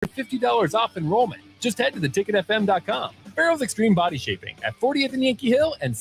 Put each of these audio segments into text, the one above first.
$50 off enrollment. Just head to theticketfm.com. Barrel's Extreme Body Shaping at 40th and Yankee Hill and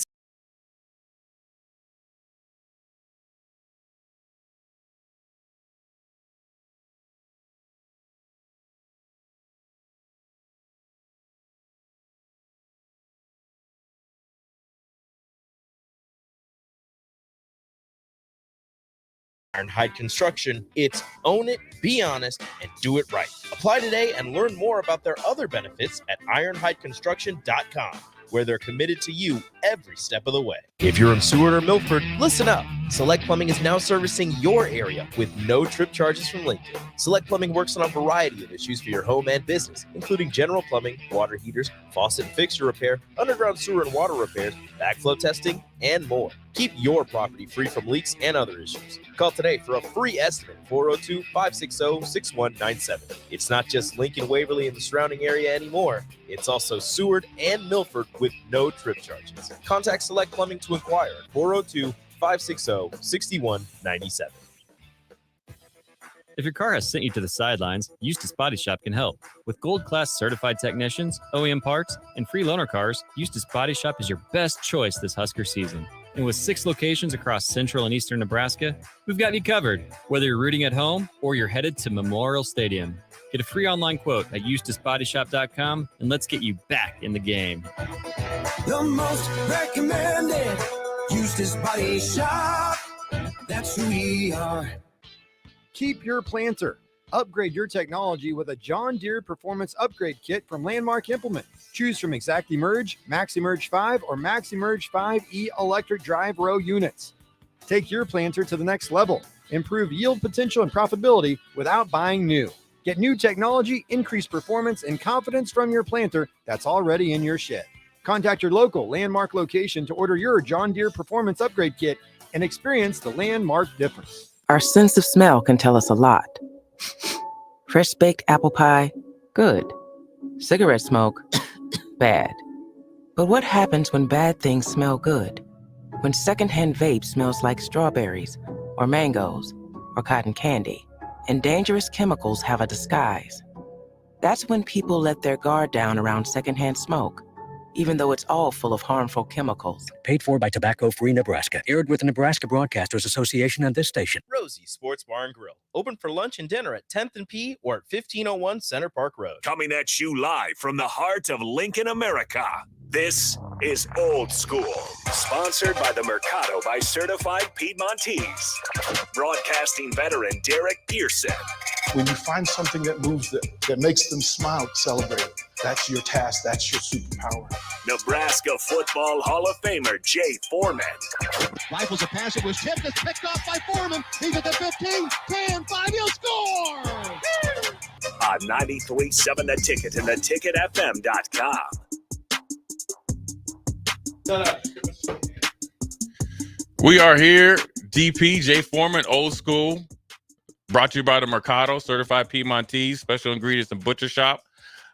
Ironhide Construction, it's own it, be honest, and do it right. Apply today and learn more about their other benefits at ironhideconstruction.com, where they're committed to you every step of the way. If you're in Seward or Milford, listen up. Select Plumbing is now servicing your area with no trip charges from Lincoln. Select Plumbing works on a variety of issues for your home and business, including general plumbing, water heaters, faucet and fixture repair, underground sewer and water repairs, backflow testing, and more. Keep your property free from leaks and other issues. Call today for a free estimate, 402-560-6197. It's not just Lincoln, Waverly, and the surrounding area anymore. It's also Seward and Milford with no trip charges. Contact Select Plumbing to inquire at 402-560-6197. If your car has sent you to the sidelines, Eustace Body Shop can help. With gold-class certified technicians, OEM parts, and free loaner cars, Eustace Body Shop is your best choice this Husker season. And with 6 locations across central and eastern Nebraska, we've got you covered, whether you're rooting at home or you're headed to Memorial Stadium. Get a free online quote at EustaceBodyShop.com, and let's get you back in the game. The most recommended Eustace Body Shop. That's who we are. Keep your planter. Upgrade your technology with a John Deere Performance Upgrade Kit from Landmark Implement. Choose from ExactEmerge, MaxEmerge 5, or MaxEmerge 5E electric drive row units. Take your planter to the next level. Improve yield potential and profitability without buying new. Get new technology, increased performance, and confidence from your planter that's already in your shed. Contact your local Landmark location to order your John Deere Performance Upgrade Kit and experience the Landmark difference. Our sense of smell can tell us a lot. Fresh baked apple pie, good. Cigarette smoke, bad. But what happens when bad things smell good? When secondhand vape smells like strawberries, or mangoes, or cotton candy, and dangerous chemicals have a disguise? That's when people let their guard down around secondhand smoke, even though it's all full of harmful chemicals. Paid for by Tobacco Free Nebraska. Aired with the Nebraska Broadcasters Association and this station. Rosie's Sports Bar and Grill. Open for lunch and dinner at 10th and P or at 1501 Center Park Road. Coming at you live from the heart of Lincoln, America. This is Old School, sponsored by the Mercado by Certified Piedmontese. Broadcasting veteran Derek Pearson. When you find something that moves them, that makes them smile, celebrate it. That's your task. That's your superpower. Nebraska Football Hall of Famer Jay Foreman. Rifles a pass. It was tipped. It's picked off by Foreman. He's at the 15, 10, 5. He'll score! On 93.7 The Ticket and theticketfm.com. We are here. DP, Jay Foreman, Old School. Brought to you by the Mercado, Certified Piedmontese, Special Ingredients and Butcher Shop.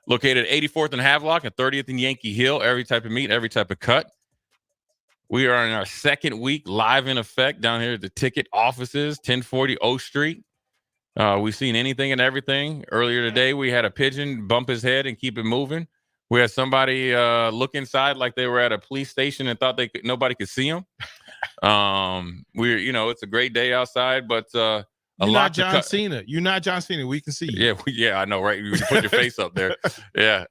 Located 84th and Havelock and 30th and Yankee Hill. Every type of meat, every type of cut. We are in our second week live in effect down here at the Ticket offices, 1040 O Street. We've seen anything and everything. Earlier today, we had a pigeon bump his head and keep it moving. We had somebody look inside like they were at a police station and thought nobody could see them. It's a great day outside, but You're not John Cena. You're not John Cena. We can see you. Yeah, I know, right? You put your face up there. Yeah.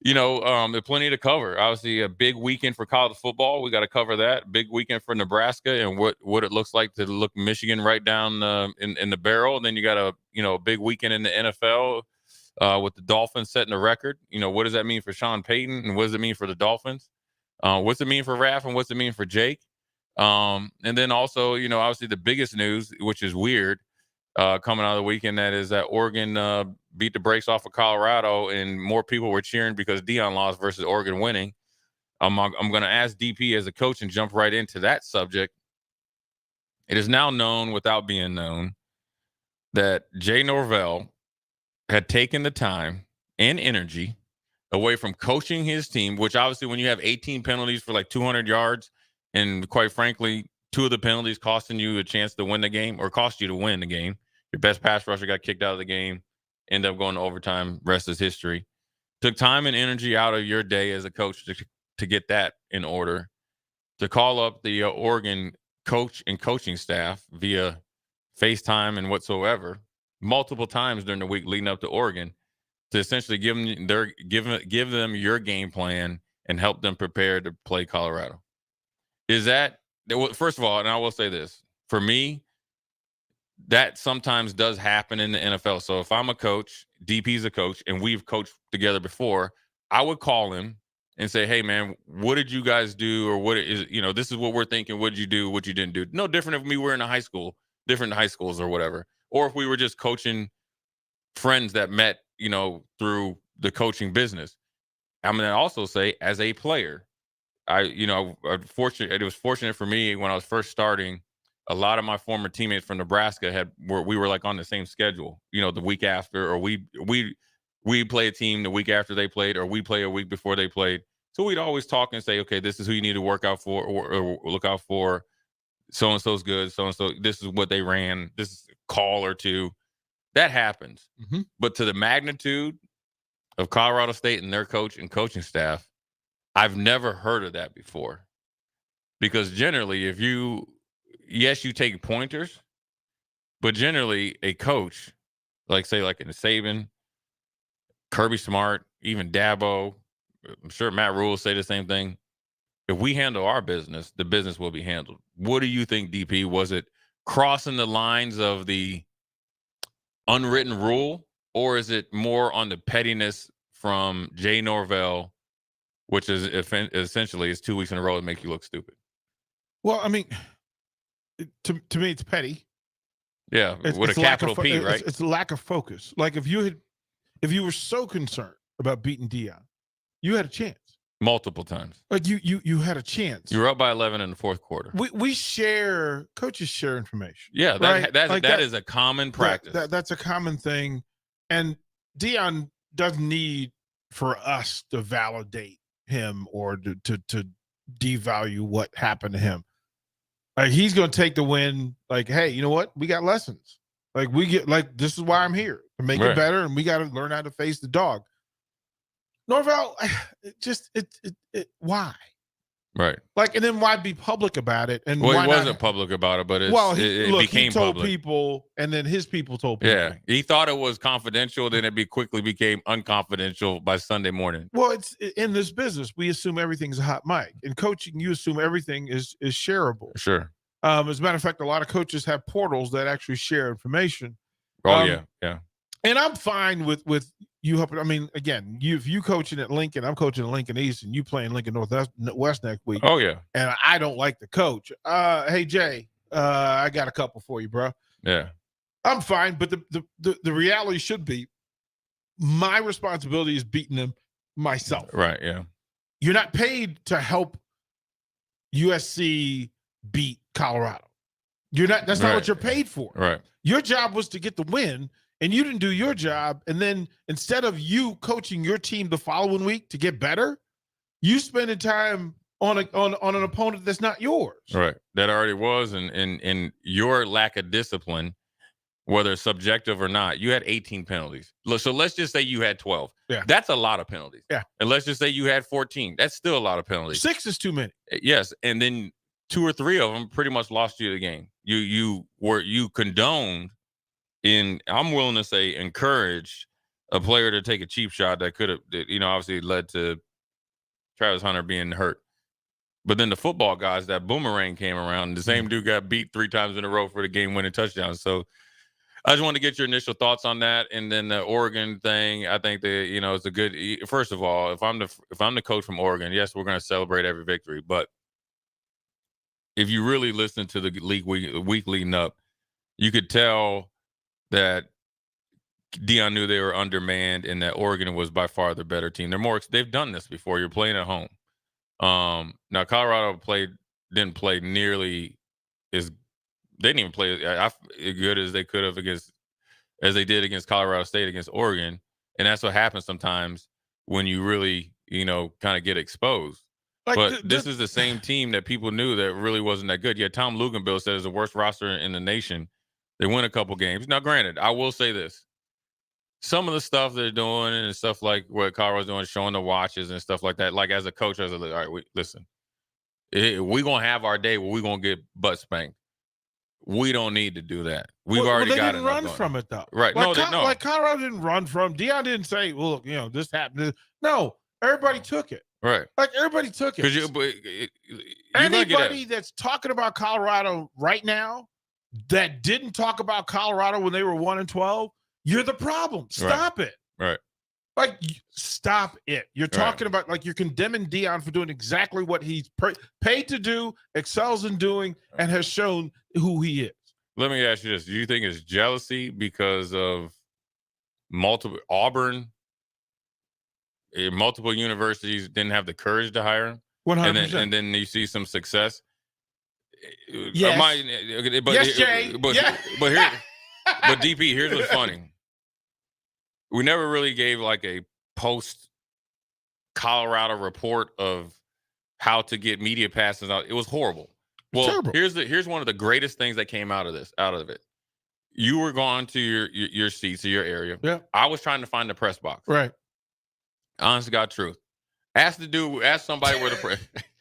There's plenty to cover. Obviously, a big weekend for college football. We got to cover that. Big weekend for Nebraska and what it looks like to look Michigan right down in the barrel. And then you got a big weekend in the NFL with the Dolphins setting a record. What does that mean for Sean Payton and what does it mean for the Dolphins? What's it mean for Raph and what's it mean for Jake? And then also, obviously the biggest news, which is weird, coming out of the weekend, that is that Oregon beat the brakes off of Colorado and more people were cheering because Deion lost versus Oregon winning. I'm going to ask DP as a coach and jump right into that subject. It is now known without being known that Jay Norvell had taken the time and energy away from coaching his team, which obviously when you have 18 penalties for like 200 yards, and quite frankly, 2 of the penalties costing you a chance to win the game or cost you to win the game. Your best pass rusher got kicked out of the game. end up going to overtime. Rest is history. Took time and energy out of your day as a coach to get that in order. To call up the Oregon coach and coaching staff via FaceTime and whatsoever multiple times during the week leading up to Oregon to essentially give them your game plan and help them prepare to play Colorado. Is that, first of all, and I will say this, for me, that sometimes does happen in the NFL. So if I'm a coach, DP's a coach, and we've coached together before, I would call him and say, hey, man, what did you guys do? Or what is, this is what we're thinking. What did you do? What you didn't do? No different if we were in a high school, different high schools or whatever. Or if we were just coaching friends that met, through the coaching business. I'm going to also say, as a player, it was fortunate for me when I was first starting. A lot of my former teammates from Nebraska we were like on the same schedule, the week after, or we play a team the week after they played, or we play a week before they played. So we'd always talk and say, okay, this is who you need to work out for or look out for. So-and-so's good. So-and-so, this is what they ran. This is a call or two. That happens. Mm-hmm. But to the magnitude of Colorado State and their coach and coaching staff, I've never heard of that before. Because generally, yes, you take pointers, but generally a coach, like in Saban, Kirby Smart, even Dabo, I'm sure Matt Rule will say the same thing. If we handle our business, the business will be handled. What do you think, DP? Was it crossing the lines of the unwritten rule, or is it more on the pettiness from Jay Norvell, which is essentially is 2 weeks in a row to make you look stupid? Well, I mean, to me, it's petty. Yeah, with a capital P, right? It's a lack of focus. Like if you were so concerned about beating Dion, you had a chance. Multiple times. Like you had a chance. You were up by 11 in the fourth quarter. Coaches share information. Yeah, right? that is a common practice. That's a common thing. And Dion doesn't need for us to validate him or to devalue what happened to him. Like he's going to take the win. Like, hey, you know what? We got lessons. Like this is why I'm here to make it better, and we got to learn how to face the dog. Norvell, why? Right. Like, and then why be public about it? And he why wasn't public about it, but it became he told public. people, and then his people told people. Yeah, he thought it was confidential, then it quickly became unconfidential by Sunday morning. Well, it's in this business, we assume everything's a hot mic. In coaching, you assume everything is shareable. Sure. As a matter of fact, a lot of coaches have portals that actually share information. Oh, yeah. And I'm fine with you helping. I mean, again, if you coaching at Lincoln, I'm coaching at Lincoln East, and you playing Lincoln Northwest next week. Oh, yeah. And I don't like the coach. Hey, Jay, I got a couple for you, bro. Yeah. I'm fine, but the reality should be my responsibility is beating them myself. Right, yeah. You're not paid to help USC beat Colorado. That's not what you're paid for. Right. Your job was to get the win, and you didn't do your job. And then instead of you coaching your team the following week to get better, you spending time on an opponent that's not yours. Right. That already was. And your lack of discipline, whether it's subjective or not, you had 18 penalties. So let's just say you had 12. Yeah. That's a lot of penalties. Yeah. And let's just say you had 14. That's still a lot of penalties. 6 is too many. Yes. And then 2 or 3 of them pretty much lost you the game. You condoned I'm willing to say encouraged a player to take a cheap shot that could have, obviously led to Travis Hunter being hurt. But then the football guys, that boomerang came around, and the same dude got beat 3 times in a row for the game-winning touchdown. So I just wanted to get your initial thoughts on that. And then the Oregon thing, I think that, it's a good, first of all, if I'm the coach from Oregon, yes, we're going to celebrate every victory. But if you really listen to the league week leading up, you could tell that Dion knew they were undermanned and that Oregon was by far the better team. They've done this before. You're playing at home. Now Colorado didn't play nearly as they didn't even play as good as they could have as they did against Colorado State against Oregon. And that's what happens sometimes when you really, kind of get exposed. But this is the same team that people knew that really wasn't that good. Yeah, Tom Luganbill said it's the worst roster in the nation. They win a couple games. Now, granted, I will say this. some of the stuff they're doing and stuff like what Colorado's doing, showing the watches and stuff like that. Like as a coach, I was like, all right, listen, we're going to have our day where we're going to get butt spanked. We don't need to do that. We've already got it. They didn't run from it, though. Right. Like, no. Like Colorado didn't run from. Deion didn't say, well, look, this happened. No, everybody took it. Right. Like everybody took it. Anybody that's talking about Colorado right now that didn't talk about Colorado when they were 1-12, you're the problem. Stop it. Right. Like, stop it. You're talking about, like, you're condemning Deion for doing exactly what he's paid to do, excels in doing, and has shown who he is. Let me ask you this. Do you think it's jealousy because of multiple universities didn't have the courage to hire him? 100%. And then you see some success? Yes. Yes, Jay. But DP, here's what's funny. We never really gave like a post Colorado report of how to get media passes out. It was horrible. Well, here's one of the greatest things that came out of it. You were going to your seats or your area. Yeah. I was trying to find the press box. Right. Honest to God truth. Ask somebody where the press.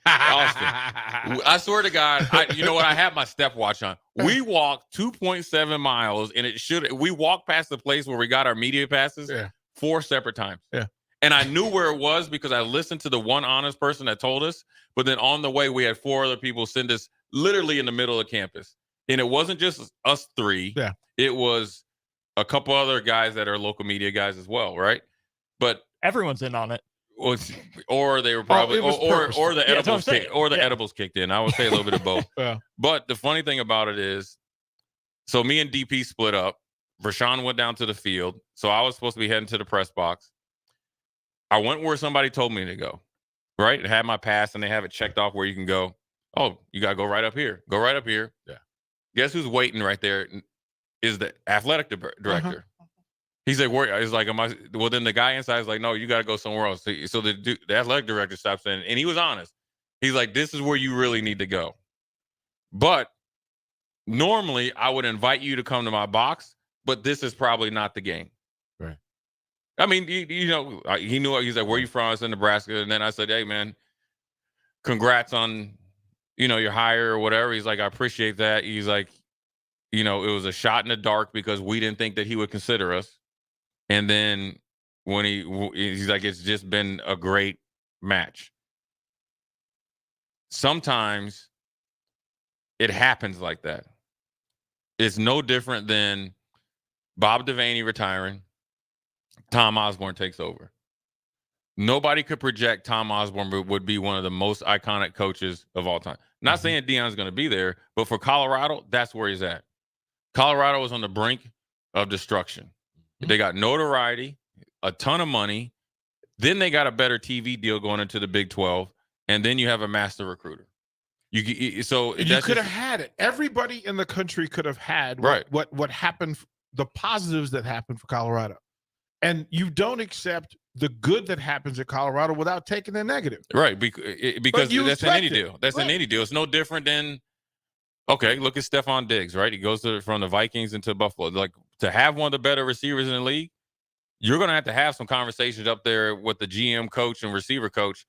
Austin, I swear to God, you know what? I have my stepwatch on. We walked 2.7 miles, and we walked past the place where we got our media passes 4 separate times. Yeah. And I knew where it was because I listened to the one honest person that told us. But then on the way, we had 4 other people send us literally in the middle of campus. And it wasn't just us 3. Yeah. It was a couple other guys that are local media guys as well, right? But everyone's in on it. Or they were probably, or the edibles edibles kicked in. I would say a little bit of both. Yeah. But the funny thing about it is, so me and DP split up. Rashawn went down to the field, so I was supposed to be heading to the press box. I went where somebody told me to go. Right, it had my pass, and they have it checked off where you can go. Oh, you gotta go right up here. Go right up here. Yeah. Guess who's waiting right there? Is the athletic director. He's like, where? He's like, well, then the guy inside is like, no, you got to go somewhere else. So the athletic director stops in, and he was honest. He's like, this is where you really need to go. But normally I would invite you to come to my box, but this is probably not the game. Right. I mean, he knew. He's like, where you from? I was in Nebraska. And then I said, hey, man, congrats on, your hire or whatever. He's like, I appreciate that. He's like, it was a shot in the dark because we didn't think that he would consider us. And then when he's like, it's just been a great match. Sometimes it happens like that. It's no different than Bob Devaney retiring. Tom Osborne takes over. Nobody could project Tom Osborne would be one of the most iconic coaches of all time. Not saying Deion's going to be there, but for Colorado, that's where he's at. Colorado is on the brink of destruction. They got notoriety, a ton of money. Then they got a better TV deal going into the Big 12, and then you have a master recruiter. You could have had it. Everybody in the country could have had what happened, the positives that happened for Colorado, and you don't accept the good that happens at Colorado without taking the negative. Right, because that's in any deal. That's in any deal. It's no different than. Okay, look at Stephon Diggs, right? He goes from the Vikings into Buffalo. Like, to have one of the better receivers in the league, you're going to have some conversations up there with the GM coach and receiver coach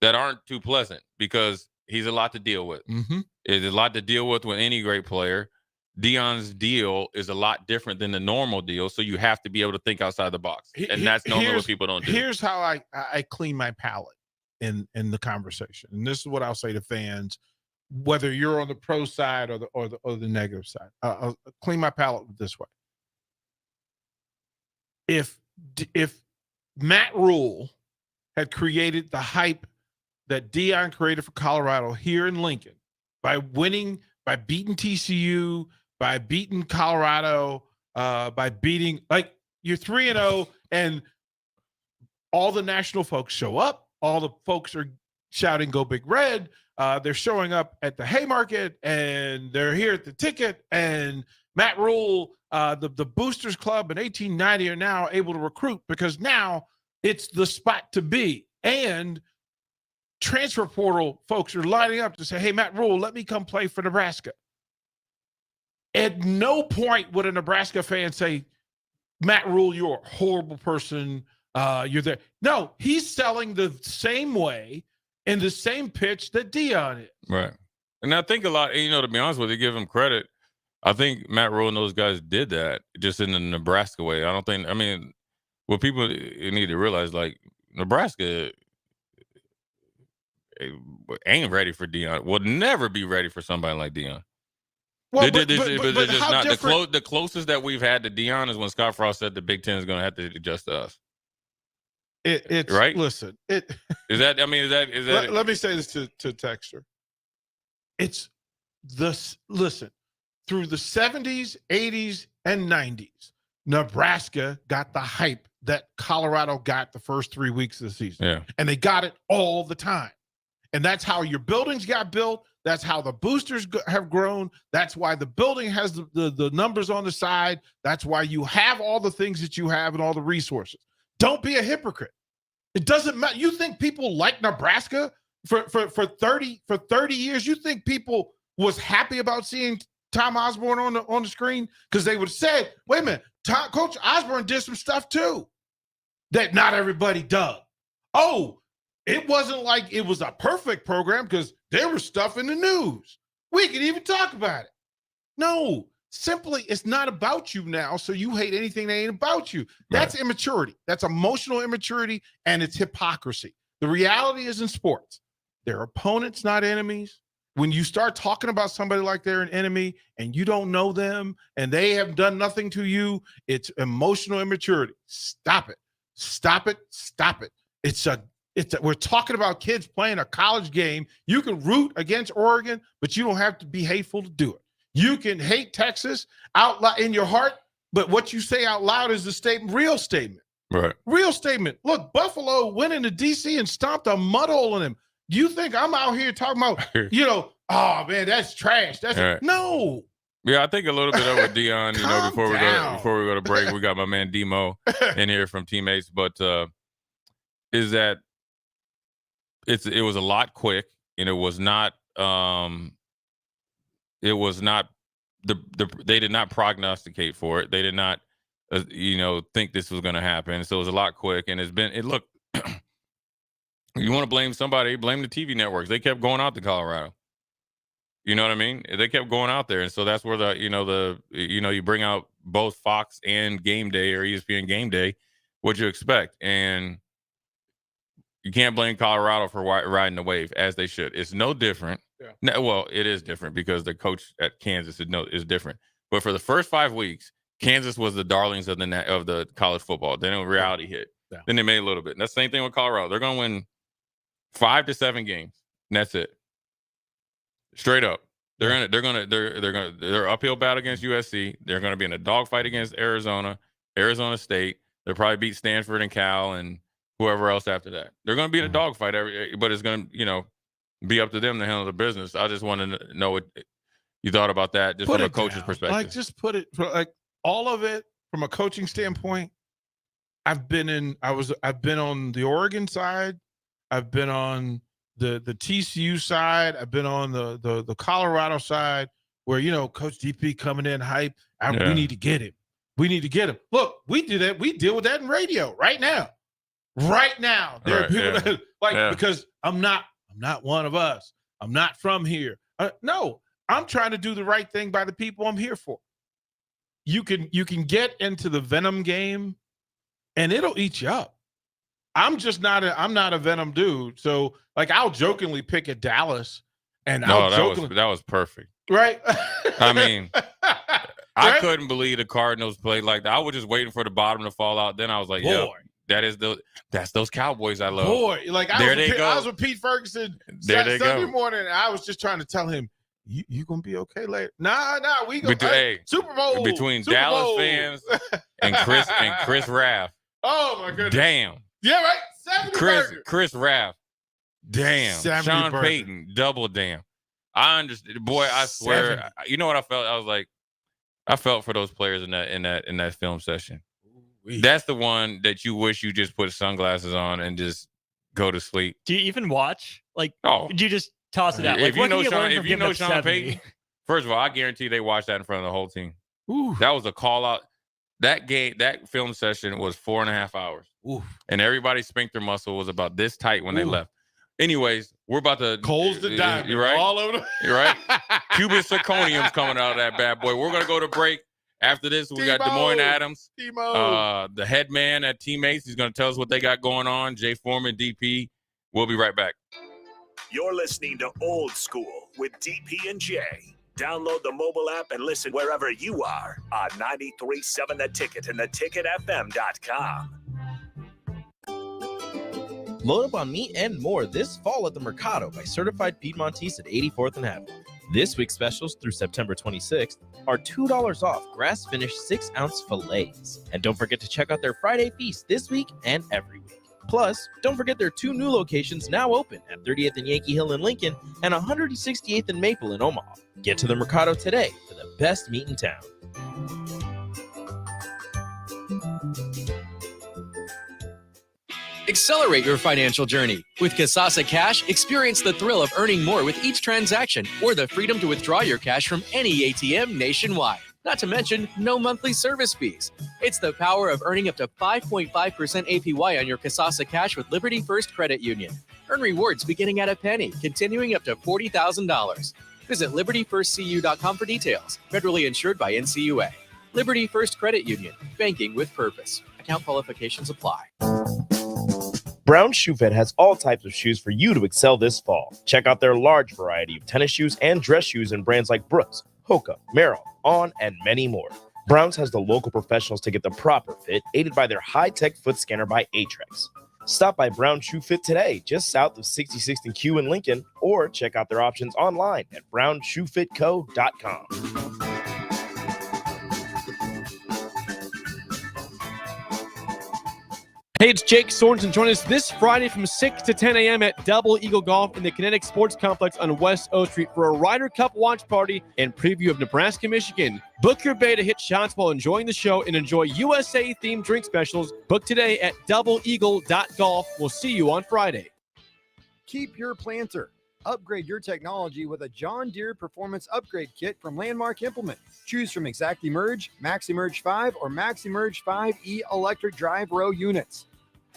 that aren't too pleasant because he's a lot to deal with. Mm-hmm. It's a lot to deal with any great player. Deion's deal is a lot different than the normal deal, so you have to be able to think outside the box, and that's normally what people don't do. Here's how I clean my palate in the conversation, and this is what I'll say to fans. Whether you're on the pro side or the negative side, I'll clean my palate this way. If Matt Rule had created the hype that Deion created for Colorado here in Lincoln by beating TCU, by beating Colorado, by beating, like, you're 3-0 and all the national folks show up, all the folks are shouting "Go Big Red." They're showing up at the Haymarket and they're here at the ticket. And Matt Rule, the Boosters Club in 1890 are now able to recruit because now it's the spot to be. And transfer portal folks are lining up to say, hey, Matt Rule, let me come play for Nebraska. At no point would a Nebraska fan say, Matt Rule, you're a horrible person. You're there. No, he's selling the same way in the same pitch that Deion is. Right. And I think a lot, to be honest with you, give him credit. I think Matt Rule and those guys did that just in the Nebraska way. What people need to realize, like, Nebraska ain't ready for Deion. Will never be ready for somebody like Deion. Well, but how not different? The closest that we've had to Deion is when Scott Frost said the Big Ten is going to have to adjust to us. It's right. Listen, is that? Let me say this to Texter. It's this. Listen, through the 70s, 80s, and 90s, Nebraska got the hype that Colorado got the first 3 weeks of the season. Yeah. And they got it all the time. And that's how your buildings got built. That's how the boosters have grown. That's why the building has the numbers on the side. That's why you have all the things that you have and all the resources. Don't be a hypocrite. It doesn't matter. You think people like Nebraska for 30 years? You think people was happy about seeing Tom Osborne on the screen? Because they would have said, wait a minute, Coach Osborne did some stuff too that not everybody does. Oh, it wasn't like it was a perfect program because there was stuff in the news. We could even talk about it. No, simply, it's not about you now, so you hate anything that ain't about you. That's right. Immaturity. That's emotional immaturity, and it's hypocrisy. The reality is in sports, they're opponents, not enemies. When you start talking about somebody like they're an enemy and you don't know them and they have done nothing to you, it's emotional immaturity. Stop it. Stop it. Stop it. We're talking about kids playing a college game. You can root against Oregon, but you don't have to be hateful to do it. You can hate Texas out loud in your heart, but what you say out loud is the real statement. Right. Real statement. Look, Buffalo went into D.C. and stomped a mud hole in him. Do you think I'm out here talking about, oh man, that's trash? That's right. No. Yeah, I think a little bit of with Deion. Before we go to break, we got my man Demo in here from Teammates, but is that it was a lot quick, and it was not they did not prognosticate for it. They did not think this was going to happen. So it was a lot quick, and look. You want to blame somebody, blame the TV networks. They kept going out to Colorado. You know what I mean? They kept going out there. And so that's where you bring out both Fox and Game Day or ESPN Game Day, what you expect. And you can't blame Colorado for riding the wave, as they should. It's no different. Yeah. Well, it is different because the coach at Kansas is different. But for the first 5 weeks, Kansas was the darlings of the college football. Then reality hit. Yeah. Then they made a little bit. And that's the same thing with Colorado. They're going to win 5 to 7 games. And that's it. Straight up. They're uphill battle against USC. They're going to be in a dogfight against Arizona State. They'll probably beat Stanford and Cal and whoever else after that. They're going to be in a dogfight, but it's going to, be up to them to handle the business. I just wanted to know what you thought about that, just from a coach's perspective. Like, just put it all of it from a coaching standpoint. I've been on the Oregon side. I've been on the TCU side. I've been on the Colorado side where, Coach DP coming in hype. We need to get him. We need to get him. Look, we do that. We deal with that in radio right now. Right now. There are people that because I'm not one of us. I'm not from here. No, I'm trying to do the right thing by the people I'm here for. You can get into the venom game and it'll eat you up. I'm not a venom dude. So I'll jokingly pick at Dallas and that was perfect. Right. I mean, I couldn't believe the Cardinals played like that. I was just waiting for the bottom to fall out. Then I was like, that's those Cowboys I love. Boy, I was with Pete Ferguson Sunday morning, and I was just trying to tell him, you gonna be okay later. Nah, we go Super Bowl between Super Dallas Bowl. fans and Chris Raff. Oh my goodness! Damn. Yeah, right. Chris Raff. Damn. Sean burger. Payton. Double damn. I understand. Boy, I swear. You know what I felt? I was like, I felt for those players in that film session. That's the one that you wish you just put sunglasses on and just go to sleep. Do you even watch? Do you just toss it out? If you know Sean Payton, first of all, I guarantee they watched that in front of the whole team. Ooh. That was a call out. That film session was 4.5 hours. Oof. And everybody's sphincter muscle was about this tight when they left. Anyways, we're about to Coles the diamond. You're right. All over. You're right. Cuban zirconium's coming out of that bad boy. We're gonna go to break. After this, we got Des Moines Adams, the head man at Teammates. He's gonna tell us what they got going on. Jay Foreman, DP. We'll be right back. You're listening to Old School with DP and J. Download the mobile app and listen wherever you are on 93.7 The Ticket and theticketfm.com. Load up on meat and more this fall at the Mercado by Certified Piedmontese at 84th and Avenue. This week's specials through September 26th are $2 off grass-finished 6-ounce fillets. And don't forget to check out their Friday feast this week and every week. Plus, don't forget their 2 new locations now open at 30th and Yankee Hill in Lincoln and 168th and Maple in Omaha. Get to the Mercado today for the best meat in town. Accelerate your financial journey. With Kasasa Cash, experience the thrill of earning more with each transaction or the freedom to withdraw your cash from any ATM nationwide. Not to mention, no monthly service fees. It's the power of earning up to 5.5% APY on your Kasasa Cash with Liberty First Credit Union. Earn rewards beginning at a penny, continuing up to $40,000. Visit libertyfirstcu.com for details. Federally insured by NCUA. Liberty First Credit Union. Banking with purpose. Account qualifications apply. Brown Shoe Fit has all types of shoes for you to excel this fall. Check out their large variety of tennis shoes and dress shoes in brands like Brooks, Hoka, Merrell, On, and many more. Browns has the local professionals to get the proper fit, aided by their high-tech foot scanner by Aetrex. Stop by Brown Shoe Fit today, just south of 66th and Q in Lincoln, or check out their options online at brownshoefitco.com. Hey, it's Jake Sorensen. Join us this Friday from 6 to 10 a.m. at Double Eagle Golf in the Kinetic Sports Complex on West O Street for a Ryder Cup watch party and preview of Nebraska, Michigan. Book your bay to hit shots while enjoying the show and enjoy USA-themed drink specials. Book today at doubleeagle.golf. We'll see you on Friday. Keep your planter. Upgrade your technology with a John Deere Performance Upgrade Kit from Landmark Implement. Choose from ExactEmerge, MaxEmerge 5, or MaxEmerge 5E electric drive row units.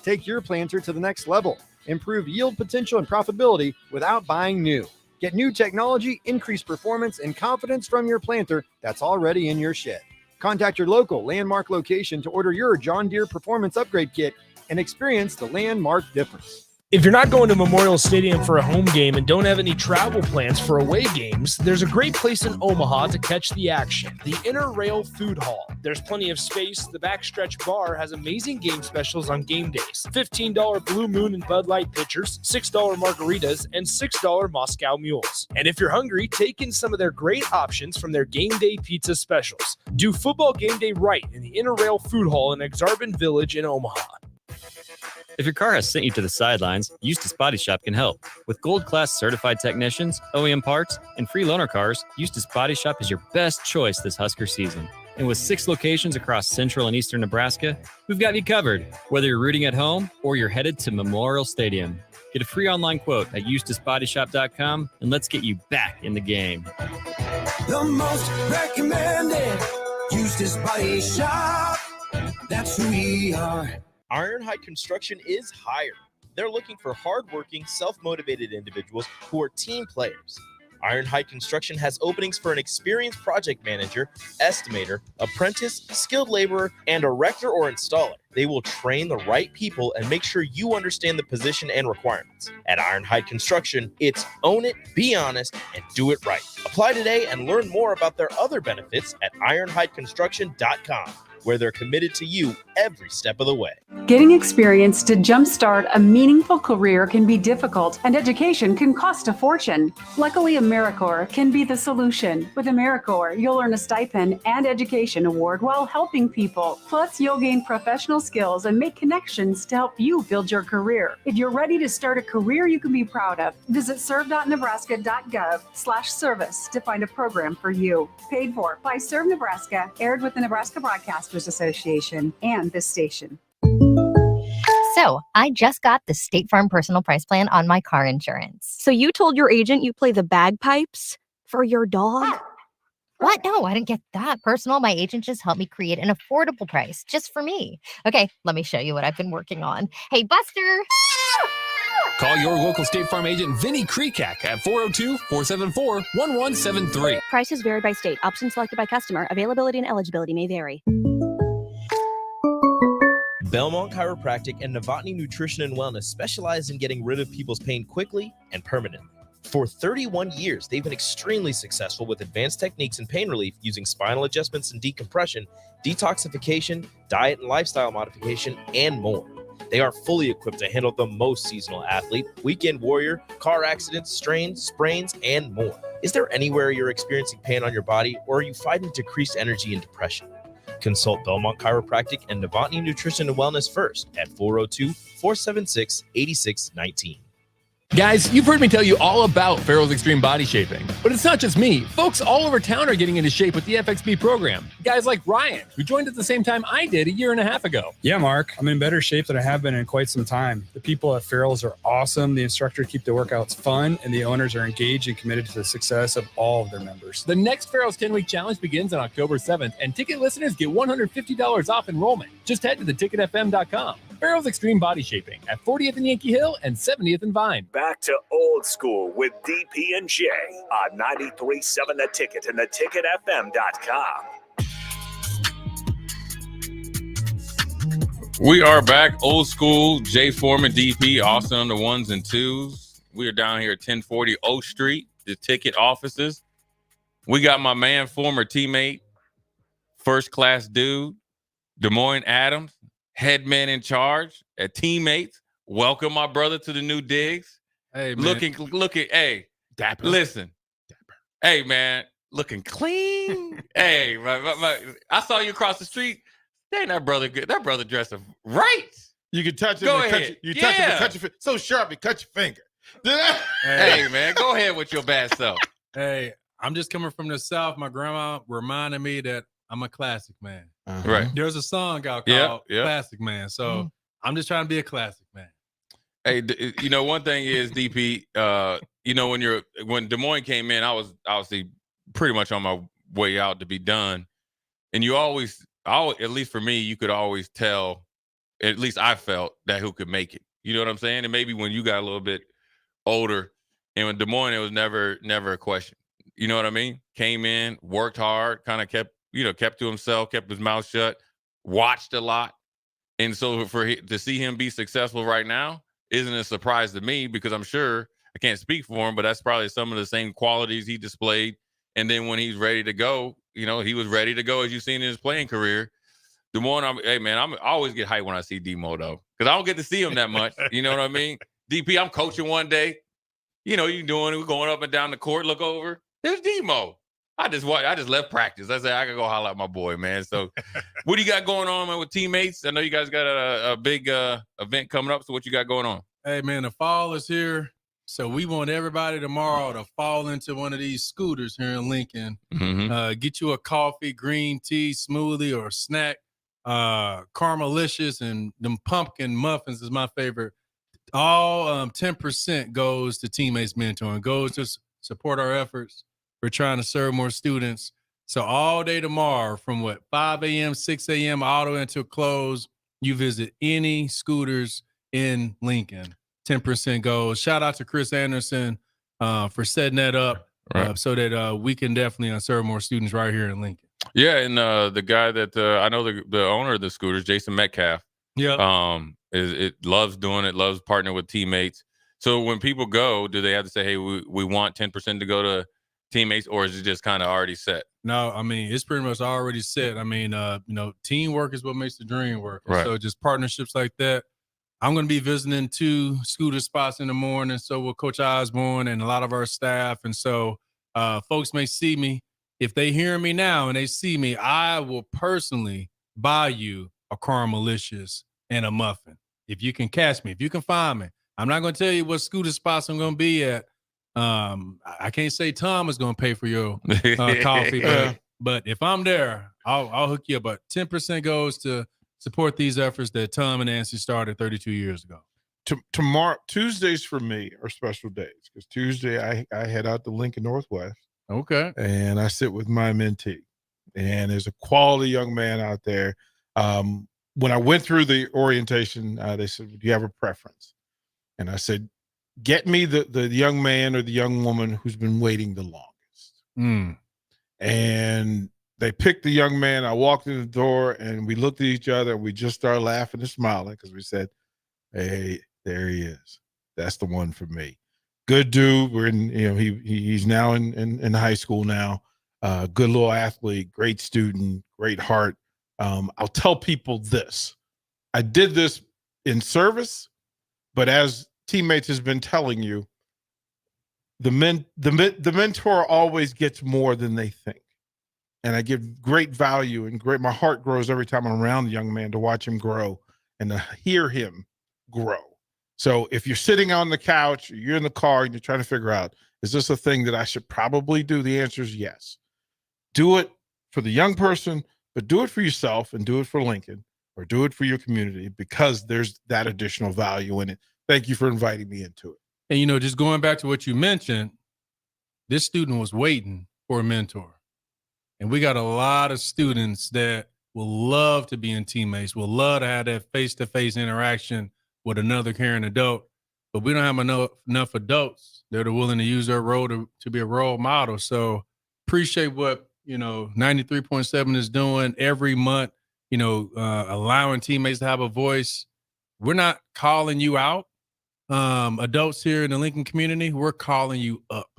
Take your planter to the next level. Improve yield potential and profitability without buying new. Get new technology, increased performance, and confidence from your planter that's already in your shed. Contact your local Landmark location to order your John Deere Performance Upgrade Kit and experience the Landmark difference. If you're not going to Memorial Stadium for a home game and don't have any travel plans for away games, there's a great place in Omaha to catch the action, the Inner Rail Food Hall. There's plenty of space. The Backstretch Bar has amazing game specials on game days. $15 Blue Moon and Bud Light pitchers, $6 margaritas, and $6 Moscow Mules. And if you're hungry, take in some of their great options from their game day pizza specials. Do football game day right in the Inner Rail Food Hall in Exarban Village in Omaha. If your car has sent you to the sidelines, Eustace Body Shop can help. With gold-class certified technicians, OEM parts, and free loaner cars, Eustace Body Shop is your best choice this Husker season. And with 6 locations across central and eastern Nebraska, we've got you covered, whether you're rooting at home or you're headed to Memorial Stadium. Get a free online quote at EustaceBodyShop.com, and let's get you back in the game. The most recommended Eustace Body Shop. That's who we are. Ironhide Construction is hiring. They're looking for hardworking, self-motivated individuals who are team players. Ironhide Construction has openings for an experienced project manager, estimator, apprentice, skilled laborer, and erector or installer. They will train the right people and make sure you understand the position and requirements. At Ironhide Construction, it's own it, be honest, and do it right. Apply today and learn more about their other benefits at ironhideconstruction.com. where they're committed to you every step of the way. Getting experience to jumpstart a meaningful career can be difficult, and education can cost a fortune. Luckily, AmeriCorps can be the solution. With AmeriCorps, you'll earn a stipend and education award while helping people. Plus, you'll gain professional skills and make connections to help you build your career. If you're ready to start a career you can be proud of, visit serve.nebraska.gov/service to find a program for you. Paid for by Serve Nebraska, aired with the Nebraska Broadcasters Association and this station. So, I just got the State Farm Personal Price Plan on my car insurance. So you told your agent you play the bagpipes for your dog? What? No, I didn't get that personal. My agent just helped me create an affordable price just for me. Okay, let me show you what I've been working on. Hey, Buster. Call your local State Farm agent Vinny Krekak at 402-474-1173. Prices vary by state. Options selected by customer. Availability and eligibility may vary. Belmont Chiropractic and Novotny Nutrition and Wellness specialize in getting rid of people's pain quickly and permanently. For 31 years, they've been extremely successful with advanced techniques in pain relief using spinal adjustments and decompression, detoxification, diet and lifestyle modification, and more. They are fully equipped to handle the most seasonal athlete, weekend warrior, car accidents, strains, sprains, and more. Is there anywhere you're experiencing pain on your body, or are you fighting decreased energy and depression? Consult Belmont Chiropractic and Novotny Nutrition and Wellness first at 402-476-8619. Guys, you've heard me tell you all about Farrell's Extreme Body Shaping, but it's not just me. Folks all over town are getting into shape with the FXB program. Guys like Ryan, who joined at the same time I did a year and a half ago. Yeah, Mark, I'm in better shape than I have been in quite some time. The people at Farrell's are awesome. The instructors keep the workouts fun, and the owners are engaged and committed to the success of all of their members. The next Farrell's 10-week challenge begins on October 7th, and ticket listeners get $150 off enrollment. Just head to theticketfm.com. Farrell's Extreme Body Shaping at 40th and Yankee Hill and 70th and Vine. Back to Old School with DP and J on 93.7 The Ticket and theticketfm.com. We are back. Old School, Jay Foreman, DP, Austin on the ones and twos. We are down here at 1040 O Street, the ticket offices. We got my man, former teammate, first class dude, Des Moines Adams, head man in charge at Teammates. Welcome, my brother, to the new digs. Hey, man. Looking, hey, Dapper. Listen. Dapper. Hey, man, looking clean. Hey, I saw you across the street. Dang, that brother good. That brother dressed right. You can touch it. Go and ahead. Touch it and cut your finger. So sharp, you cut your finger. Hey, man, go ahead with your bad self. Hey, I'm just coming from the South. My grandma reminded me that I'm a classic man. Right. There's a song out called Classic Man. So I'm just trying to be a classic man. Hey, you know, one thing is, DP, you know, when Des Moines came in, I was obviously pretty much on my way out to be done. And you always, at least for me, you could always tell, at least I felt, that who could make it. You know what I'm saying? And maybe when you got a little bit older, and when Des Moines, it was never a question. You know what I mean? Came in, worked hard, kind of kept to himself, kept his mouth shut, watched a lot. And so to see him be successful right now isn't a surprise to me, because I'm sure, I can't speak for him, but that's probably some of the same qualities he displayed. And then when he's ready to go, you know, he was ready to go, as you've seen in his playing career. Des Moines, I always get hyped when I see Demo, though, because I don't get to see him that much. You know what I mean? DP, I'm coaching one day. You know, we're going up and down the court, look over. There's Demo. I just left practice. I said, I can go holler at my boy, man. So what do you got going on, man, with Teammates? I know you guys got a big event coming up. So what you got going on? Hey, man, the fall is here. So we want everybody tomorrow to fall into one of these scooters here in Lincoln. Mm-hmm. Get you a coffee, green tea, smoothie, or a snack. Caramelicious and them pumpkin muffins is my favorite. All 10% goes to Teammates Mentoring, goes to support our efforts. We're trying to serve more students. So all day tomorrow from 5 a.m., 6 a.m., all the way until close, you visit any scooters in Lincoln. 10% goes. Shout out to Chris Anderson for setting that up so that we can definitely serve more students right here in Lincoln. Yeah, and the guy that I know, the owner of the scooters, Jason Metcalf. Yeah. It loves doing it, loves partnering with Teammates. So when people go, do they have to say, hey, we want 10% to go to Teammates, or is it just kind of already set? No, I mean, it's pretty much already set. I mean, teamwork is what makes the dream work. Right. So just partnerships like that. I'm going to be visiting 2 scooter spots in the morning. So will Coach Osborne and a lot of our staff. And so folks may see me. If they hear me now and they see me, I will personally buy you a Caramelicious and a muffin. If you can catch me, if you can find me. I'm not going to tell you what scooter spots I'm going to be at. I can't say Tom is going to pay for your coffee, but if I'm there, I'll hook you up. But 10% goes to support these efforts that Tom and Nancy started 32 years ago. Tomorrow, Tuesdays for me are special days, because Tuesday I head out to Lincoln Northwest. Okay. And I sit with my mentee. And there's a quality young man out there. When I went through the orientation, they said, do you have a preference? And I said, get me the young man or the young woman who's been waiting the longest. Mm. And they picked the young man. I walked in the door and we looked at each other and we just started laughing and smiling because we said, hey, there he is. That's the one for me. Good dude. We're in, he's now in high school now. Good little athlete, great student, great heart. I'll tell people this. I did this in service, but as teammates has been telling you, the mentor always gets more than they think. And I give great value and my heart grows every time I'm around the young man to watch him grow and to hear him grow. So if you're sitting on the couch, or you're in the car and you're trying to figure out, is this a thing that I should probably do? The answer is yes. Do it for the young person, but do it for yourself and do it for Lincoln or do it for your community because there's that additional value in it. Thank you for inviting me into it. And, just going back to what you mentioned, this student was waiting for a mentor. And we got a lot of students that will love to be in teammates, will love to have that face-to-face interaction with another caring adult, but we don't have enough adults that are willing to use their role to be a role model. So appreciate what, 93.7 is doing every month, allowing teammates to have a voice. We're not calling you out. Adults here in the Lincoln community, we're calling you up.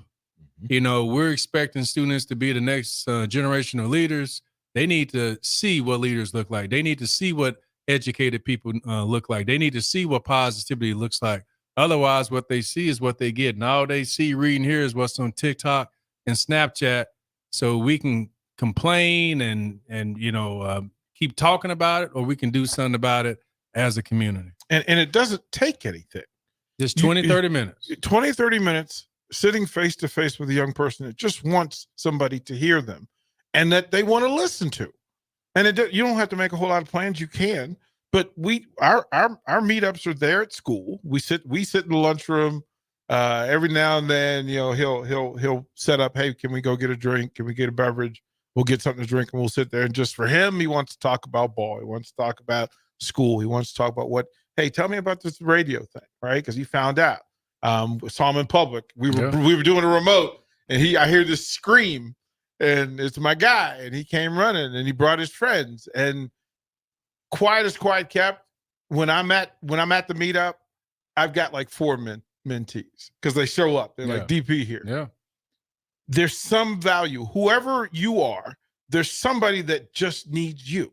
We're expecting students to be the next generation of leaders. They need to see what leaders look like. They need to see what educated people look like. They need to see what positivity looks like. Otherwise, what they see is what they get. And all they see, reading here is what's on TikTok and Snapchat. So we can complain and keep talking about it, or we can do something about it as a community. And it doesn't take anything. Just 20, 30 minutes. 20, 30 minutes sitting face to face with a young person that just wants somebody to hear them and that they want to listen to. And you don't have to make a whole lot of plans. You can, but our meetups are there at school. We sit in the lunchroom. Every now and then, he'll set up, hey, can we go get a drink? Can we get a beverage? We'll get something to drink and we'll sit there. And just for him, he wants to talk about ball. He wants to talk about school. He wants to talk about hey, tell me about this radio thing, right? Because he found out. Saw him in public. We were doing a remote, and I hear this scream, and it's my guy, and he came running, and he brought his friends, and quiet as quiet kept. When I'm at the meetup, I've got like 4 mentees because they show up. They're like, DP here. Yeah. There's some value. Whoever you are, there's somebody that just needs you.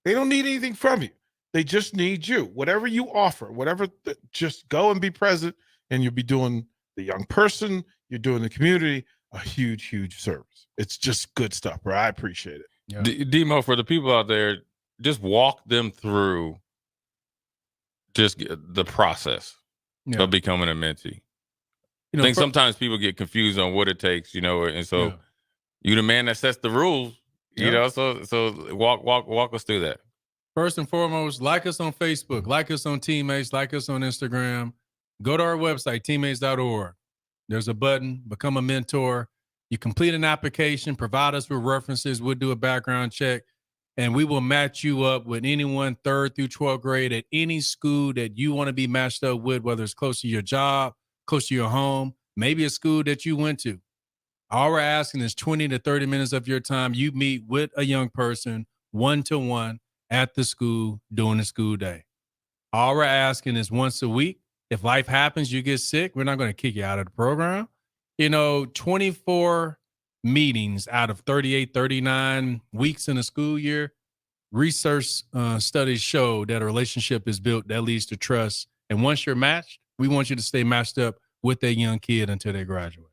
They don't need anything from you. They just need you. Whatever you offer, just go and be present, and you'll be doing the young person, you're doing the community a huge, huge service. It's just good stuff, bro. I appreciate it. Yeah. Demo, for the people out there, just walk them through just the process of becoming a mentee. I think sometimes people get confused on what it takes, and so you the man that sets the rules, so walk us through that. First and foremost, like us on Facebook, like us on Teammates, like us on Instagram. Go to our website, teammates.org. There's a button, become a mentor. You complete an application, provide us with references. We'll do a background check, and we will match you up with anyone 3rd through 12th grade at any school that you want to be matched up with, whether it's close to your job, close to your home, maybe a school that you went to. All we're asking is 20 to 30 minutes of your time. You meet with a young person, one-to-one, at the school during the school day. All we're asking is once a week. If life happens, you get sick, we're not going to kick you out of the program. 24 meetings out of 38, 39 weeks in a school year. Research studies show that a relationship is built that leads to trust. And once you're matched, we want you to stay matched up with that young kid until they graduate.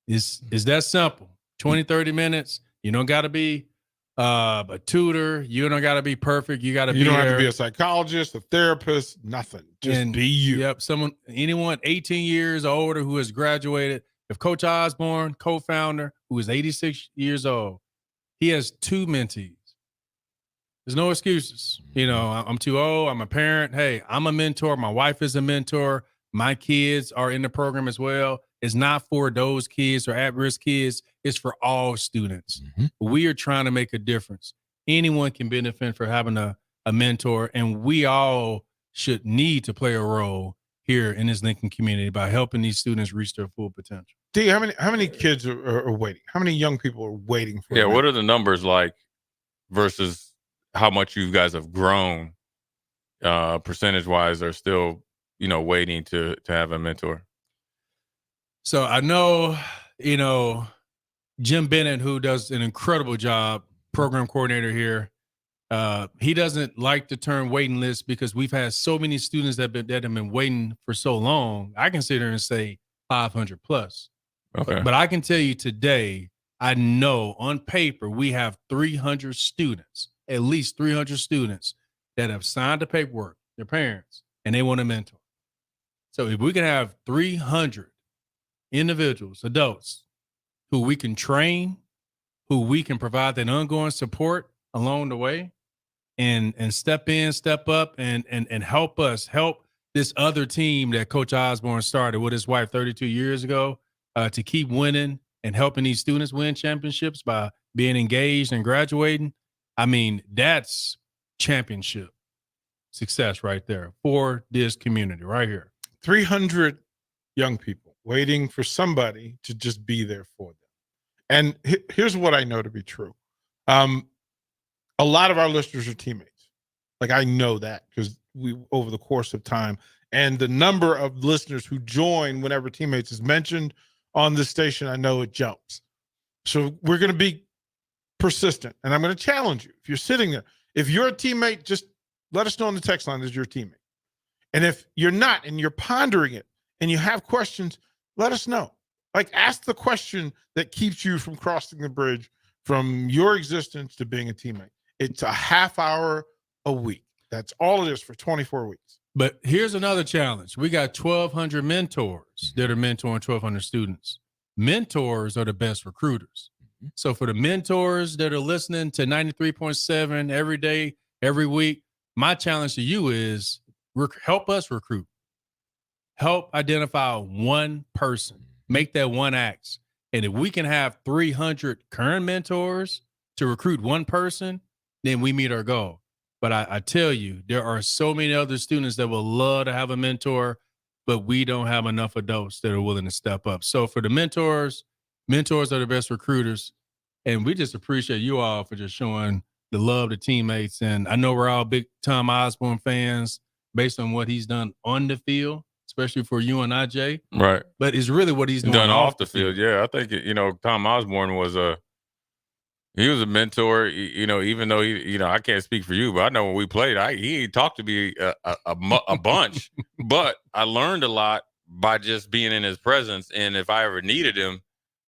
It's that simple. 20, 30 minutes. You don't got to be a tutor. You don't got to be perfect. You got to be. You don't have to be a psychologist, a therapist, nothing. Just be you. Yep. Anyone 18 years or older who has graduated. If Coach Osborne, co-founder, who is 86 years old, he has 2 mentees. There's no excuses. I'm too old. I'm a parent. Hey, I'm a mentor. My wife is a mentor. My kids are in the program as well. is not for those kids or at-risk kids. It's for all students. We are trying to make a difference. Anyone can benefit from having a mentor, and we all should need to play a role here in this Lincoln community by helping these students reach their full potential. D, how many kids are waiting? How many young people are waiting for? Yeah, what are the numbers like versus how much you guys have grown percentage-wise are still, waiting to have a mentor? So I know, Jim Bennett, who does an incredible job, program coordinator here, he doesn't like the term waiting list because we've had so many students that have been waiting for so long. I can sit here and say 500 plus. Okay. But I can tell you today, I know on paper we have 300 students, at least 300 students that have signed the paperwork, their parents, and they want a mentor. So if we can have 300 individuals, adults, who we can train, who we can provide that ongoing support along the way, and step in, step up, and help us help this other team that Coach Osborne started with his wife 32 years ago to keep winning and helping these students win championships by being engaged and graduating. I mean, that's championship success right there for this community right here. 300 young people waiting for somebody to just be there for them. And here's what I know to be true. A lot of our listeners are teammates. Like, I know that because we, over the course of time, and the number of listeners who join whenever teammates is mentioned on this station, I know it jumps. So we're going to be persistent, and I'm going to challenge you. If you're sitting there, if you're a teammate, just let us know on the text line that you're a teammate. And if you're not and you're pondering it and you have questions, let us know. Like, ask the question that keeps you from crossing the bridge from your existence to being a teammate. It's a half hour a week. That's all it is for 24 weeks. But here's another challenge. We got 1,200 mentors that are mentoring 1,200 students. Mentors are the best recruiters. So for the mentors that are listening to 93.7 every day, every week, my challenge to you is help us recruit. Help identify one person. Make that one act. And if we can have 300 current mentors to recruit one person, then we meet our goal. But I tell you, there are so many other students that will love to have a mentor, but we don't have enough adults that are willing to step up. So for the mentors are the best recruiters. And we just appreciate you all for just showing the love to teammates. And I know we're all big Tom Osborne fans based on what he's done on the field, especially for you and IJ. Right. But it's really what he's done off the field. Yeah, I think, Tom Osborne was a mentor, even though I can't speak for you, but I know when we played, he talked to me a bunch, but I learned a lot by just being in his presence. And if I ever needed him,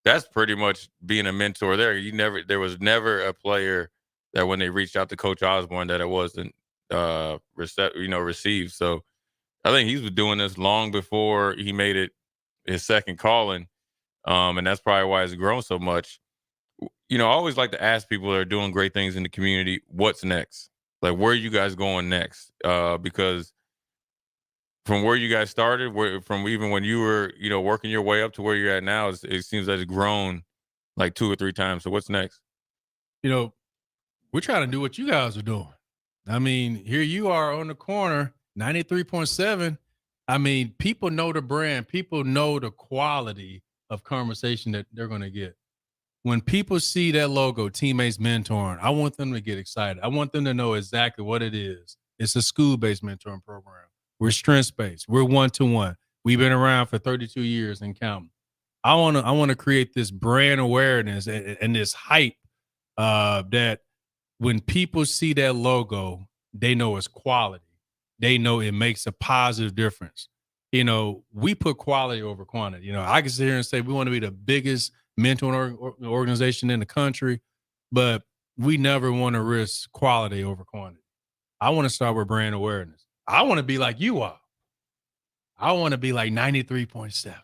that's pretty much being a mentor there. There was never a player that when they reached out to Coach Osborne that it wasn't received. So I think he's been doing this long before he made it his second calling. And that's probably why it's grown so much. I always like to ask people that are doing great things in the community, what's next? Like, where are you guys going next? Because from where you guys started, from even when you were, working your way up to where you're at now, it seems that it's grown like 2 or 3 times. So what's next? We're trying to do what you guys are doing. I mean, here you are on the corner, 93.7. I mean, people know the brand. People know the quality of conversation that they're going to get. When people see that logo, Teammates Mentoring, I want them to get excited. I want them to know exactly what it is. It's a school-based mentoring program. We're strengths-based. We're one-to-one. We've been around for 32 years and counting. I want to create this brand awareness and this hype that when people see that logo, they know it's quality. They know it makes a positive difference. We put quality over quantity. I can sit here and say we want to be the biggest mentoring organization in the country, but we never want to risk quality over quantity. I want to start with brand awareness. I want to be like you are. I want to be like 93.7.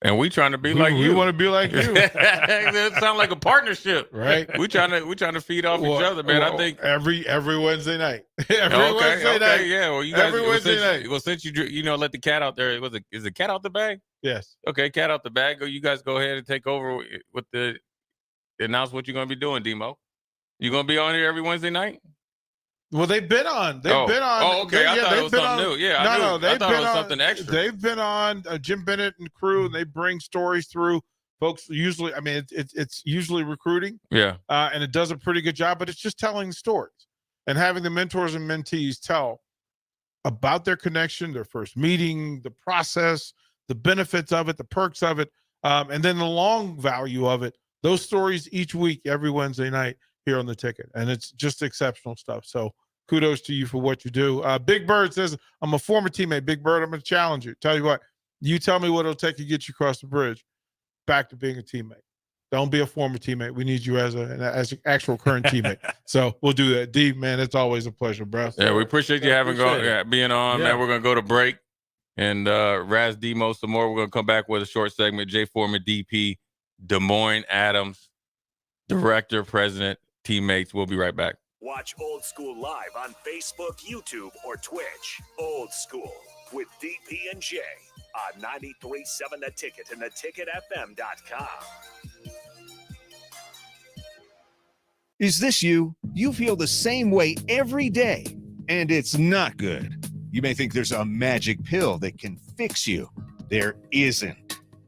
And we trying to be like you. We want to be like you. It sounds like a partnership, right? We trying to feed off each other, man. I think every Wednesday night. Wednesday night. Yeah. Well, you guys, every Wednesday night. Well, since you let the cat out there, is the cat out the bag? Yes. Okay, cat out the bag. You guys go ahead and take over with the announce what you're going to be doing, Demo. You going to be on here every Wednesday night? Well, they've been on. Oh, okay. I thought it was something new. Yeah, I thought it was something extra. They've been on Jim Bennett and crew, and they bring stories through. Folks usually, I mean, it's usually recruiting. Yeah. And it does a pretty good job, but it's just telling stories and having the mentors and mentees tell about their connection, their first meeting, the process, the benefits of it, the perks of it, and then the long value of it. Those stories each week, every Wednesday night here on The Ticket. And it's just exceptional stuff. So kudos to you for what you do. Big Bird says, I'm a former teammate. Big Bird, I'm going to challenge you. Tell you what, you tell me what it'll take to get you across the bridge back to being a teammate. Don't be a former teammate. We need you as an actual current teammate. So we'll do that. D, man, it's always a pleasure, bro. Yeah, we appreciate you being on, man. We're going to go to break and razz Demo some more. We're going to come back with a short segment. Jay Foreman, DP, Des Moines Adams, Director, President, teammates. We'll be right back. Watch Old School live on Facebook, YouTube, or Twitch. Old School with DP and J on 93.7 The Ticket and theticketfm.com. Is this you? You feel the same way every day, and it's not good. You may think there's a magic pill that can fix you. There isn't.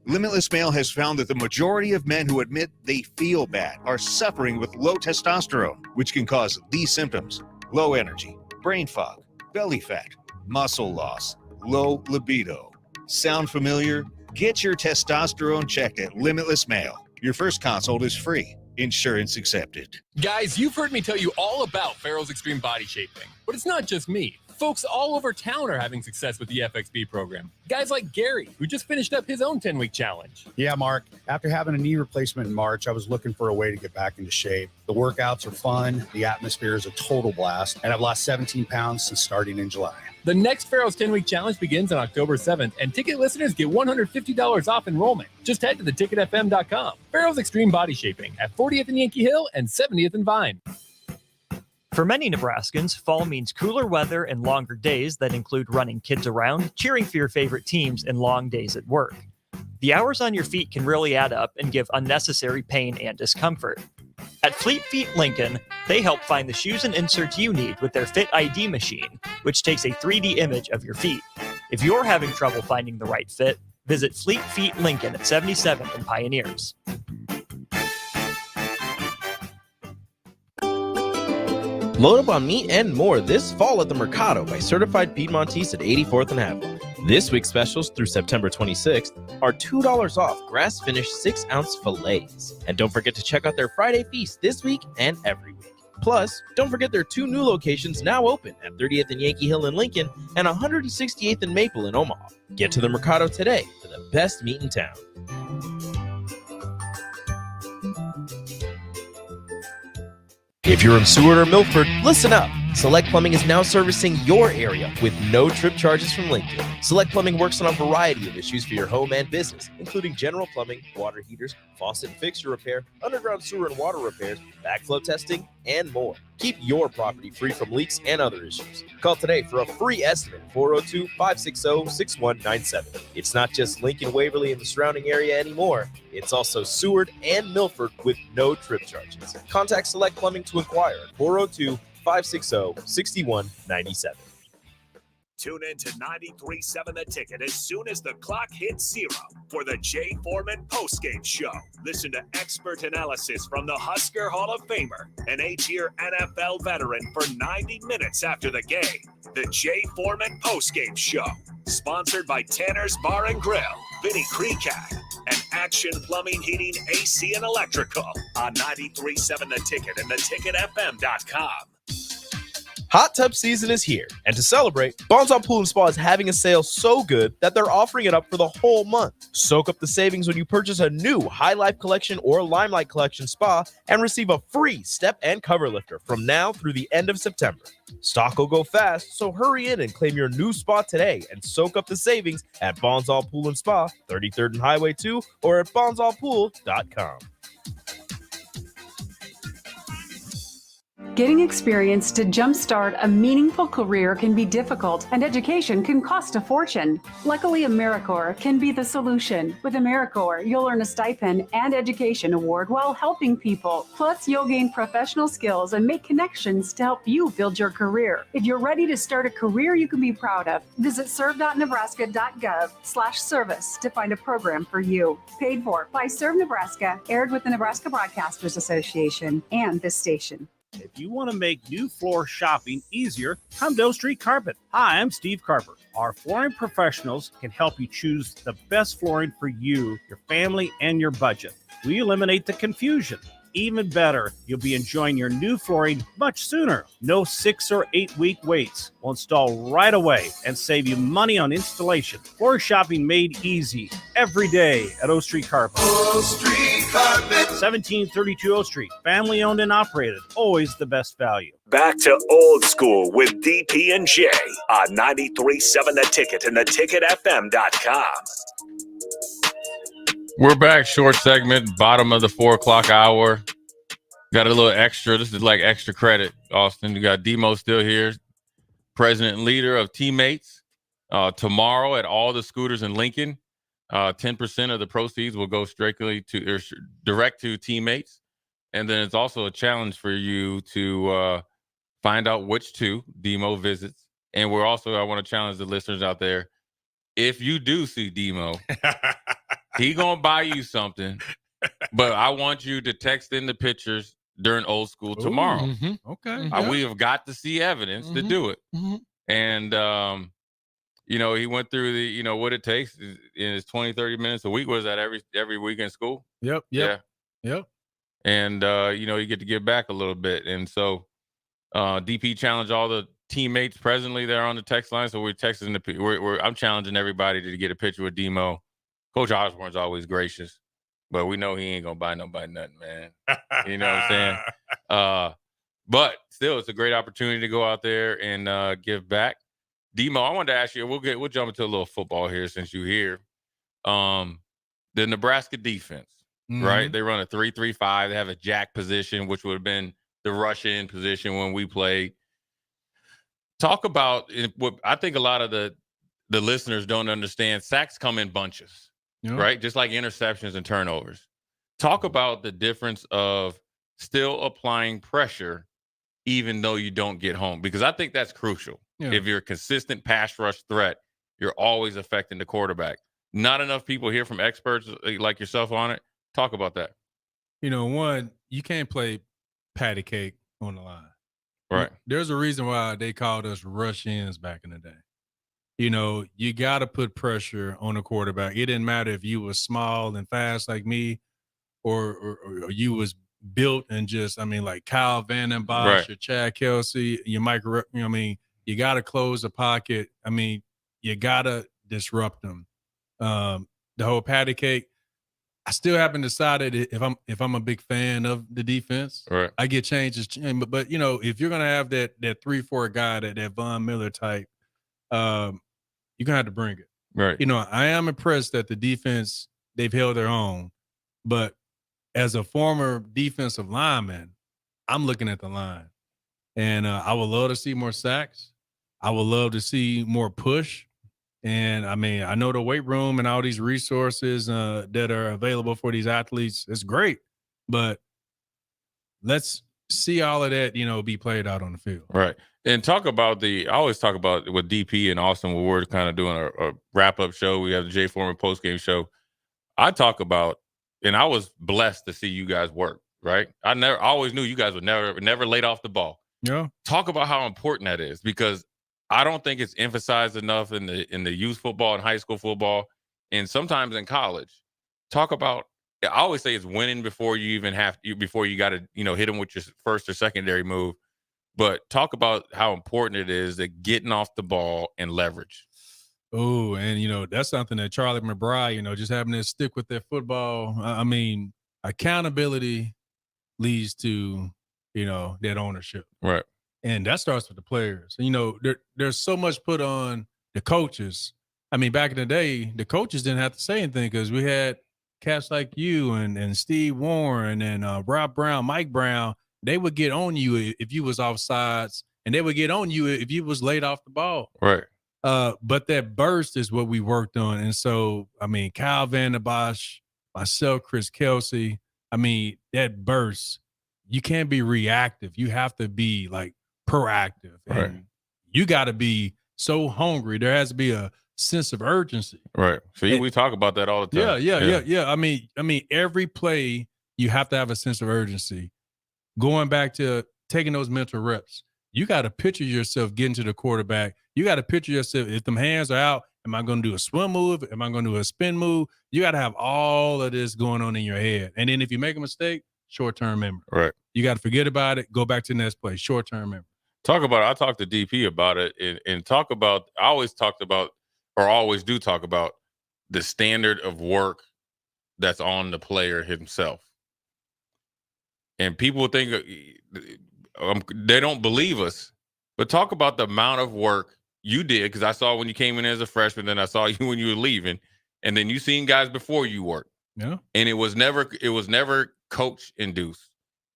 Limitless Male has found that the majority of men who admit they feel bad are suffering with low testosterone, which can cause these symptoms: low energy, brain fog, belly fat, muscle loss, low libido. Sound familiar? Get your testosterone checked at Limitless Male. Your first consult is free. Insurance accepted. Guys, you've heard me tell you all about Farrell's Extreme Body Shaping, but it's not just me. Folks all over town are having success with the FXB program. Guys like Gary, who just finished up his own 10-week challenge. Yeah, Mark. After having a knee replacement in March, I was looking for a way to get back into shape. The workouts are fun, the atmosphere is a total blast, and I've lost 17 pounds since starting in July. The next Farrell's 10-week challenge begins on October 7th, and ticket listeners get $150 off enrollment. Just head to theticketfm.com. Farrell's Extreme Body Shaping at 40th and Yankee Hill and 70th and Vine. For many Nebraskans, fall means cooler weather and longer days that include running kids around, cheering for your favorite teams, and long days at work. The hours on your feet can really add up and give unnecessary pain and discomfort. At Fleet Feet Lincoln, they help find the shoes and inserts you need with their Fit ID machine, which takes a 3D image of your feet. If you're having trouble finding the right fit, visit Fleet Feet Lincoln at 77th and Pioneers. Load up on meat and more this fall at the Mercado by Certified Piedmontese at 84th and Haviland. This week's specials through September 26th are $2 off grass-finished 6-ounce fillets. And don't forget to check out their Friday feast this week and every week. Plus, don't forget their 2 new locations now open at 30th and Yankee Hill in Lincoln and 168th and Maple in Omaha. Get to the Mercado today for the best meat in town. If you're in Seward or Milford, listen up. Select Plumbing is now servicing your area with no trip charges from Lincoln. Select Plumbing works on a variety of issues for your home and business, including general plumbing, water heaters, faucet and fixture repair, underground sewer and water repairs, backflow testing, and more. Keep your property free from leaks and other issues. Call today for a free estimate, 402-560-6197. It's not just Lincoln, Waverly, and the surrounding area anymore. It's also Seward and Milford with no trip charges. Contact Select Plumbing to inquire at 402-560-6197. Tune in to 93.7 The Ticket as soon as the clock hits 0 for the Jay Foreman postgame show. Listen to expert analysis from the Husker Hall of Famer, an 8-year NFL veteran, for 90 minutes after the game. The Jay Foreman postgame show, sponsored by Tanner's Bar and Grill, Vinny Creecat, and Action Plumbing, Heating, AC, and Electrical on 93.7 The Ticket and theticketfm.com. Hot tub season is here, and to celebrate, Bonzon Pool & Spa is having a sale so good that they're offering it up for the whole month. Soak up the savings when you purchase a new High Life Collection or Limelight Collection spa and receive a free step and cover lifter from now through the end of September. Stock will go fast, so hurry in and claim your new spa today and soak up the savings at Bonzon Pool & Spa, 33rd and Highway 2, or at bonzonpool.com. Getting experience to jumpstart a meaningful career can be difficult, and education can cost a fortune. Luckily, AmeriCorps can be the solution. With AmeriCorps, you'll earn a stipend and education award while helping people. Plus, you'll gain professional skills and make connections to help you build your career. If you're ready to start a career you can be proud of, visit serve.nebraska.gov/service to find a program for you. Paid for by Serve Nebraska, aired with the Nebraska Broadcasters Association and this station. If you want to make new floor shopping easier, come to O Street Carpet. Hi, I'm Steve Carper. Our flooring professionals can help you choose the best flooring for you, your family, and your budget. We eliminate the confusion. Even better, you'll be enjoying your new flooring much sooner. No 6 or 8 week waits. We'll install right away and save you money on installation. Floor shopping made easy every day at O Street Carpet. O Street Carpet. 1732 O Street. Family owned and operated. Always the best value. Back to old school with DP and J on 93.7 The Ticket and theticketfm.com. We're back. Short segment, bottom of the 4 o'clock hour. Got a little extra. This is like extra credit, Austin. You got Demo still here, president and leader of Teammates. Tomorrow at all the scooters in Lincoln, 10% of the proceeds will go strictly to or direct to Teammates. And then it's also a challenge for you to find out which 2 Demo visits. And I want to challenge the listeners out there. If you do see Demo, he gonna buy you something, but I want you to text in the pictures during old school tomorrow. Okay. We have got to see evidence to do it. And, he went through the, what it takes in his 20, 30 minutes a week. Was that every week in school? Yep. Yeah. And, you get to give back a little bit. And so DP challenged all the teammates presently there on the text line. So we're texting I'm challenging everybody to get a picture with Demo. Coach Osborne's always gracious, but we know he ain't going to buy nobody nothing, man. You know what I'm saying? But still, it's a great opportunity to go out there and give back. Demo, I wanted to ask you, we'll jump into a little football here since you're here. The Nebraska defense, right? They run a 3-3-5. They have a jack position, which would have been the rush-in position when we played. Talk about what I think a lot of the listeners don't understand. Sacks come in bunches. Right? Just like interceptions and turnovers. Talk about the difference of still applying pressure even though you don't get home, because I think that's crucial. Yeah. If you're a consistent pass rush threat, you're always affecting the quarterback. Not enough people hear from experts like yourself on it. Talk about that. One, you can't play patty cake on the line. Right. There's a reason why they called us rush ins back in the day. You got to put pressure on the quarterback. It didn't matter if you was small and fast like me or you was built and just, like Kyle Vanden Bosch right. or Chad Kelsey, you got to close the pocket. You got to disrupt them. The whole patty cake, I still haven't decided if I'm a big fan of the defense. Right. I get changes. But if you're going to have that 3-4 guy, that Von Miller type, you're going to have to bring it. Right. I am impressed that the defense, they've held their own. But as a former defensive lineman, I'm looking at the line. And I would love to see more sacks. I would love to see more push. And, I know the weight room and all these resources that are available for these athletes, it's great. But let's see all of that, be played out on the field. Right. And I always talk about with DP and Austin when we're kind of doing a wrap-up show. We have the Jay Foreman post-game show. I talk about, and I was blessed to see you guys work, right? I always knew you guys would never laid off the ball. Yeah. Talk about how important that is, because I don't think it's emphasized enough in the youth football and high school football, and sometimes in college. Talk about, I always say it's winning before you even before you got to, hit them with your first or secondary move. But talk about how important it is that getting off the ball and leverage. Oh, and that's something that Charlie McBride, just having to stick with their football. I mean, accountability leads to, that ownership. Right. And that starts with the players. There's so much put on the coaches. I mean, back in the day, the coaches didn't have to say anything because we had cats like you and Steve Warren and Rob Brown, Mike Brown. They would get on you if you was offsides, and they would get on you if you was laid off the ball. Right. But that burst is what we worked on. And so, I mean, Kyle Van der Bosch, myself, Chris Kelsey, I mean, that burst, you can't be reactive. You have to be like proactive. And right. You got to be so hungry. There has to be a sense of urgency. Right. So we talk about that all the time. Yeah. I mean, every play, you have to have a sense of urgency. Going back to taking those mental reps, you got to picture yourself getting to the quarterback. You got to picture yourself, if them hands are out, am I going to do a swim move? Am I going to do a spin move? You got to have all of this going on in your head. And then if you make a mistake, short-term memory. Right. You got to forget about it, go back to the next play, short-term memory. Talk about it. I talked to DP about it and talk about, I always talked about, or always do talk about the standard of work that's on the player himself. And people think they don't believe us, but talk about the amount of work you did. Because I saw when you came in as a freshman, then I saw you when you were leaving, and then you seen guys before you worked. Yeah. And it was never coach induced.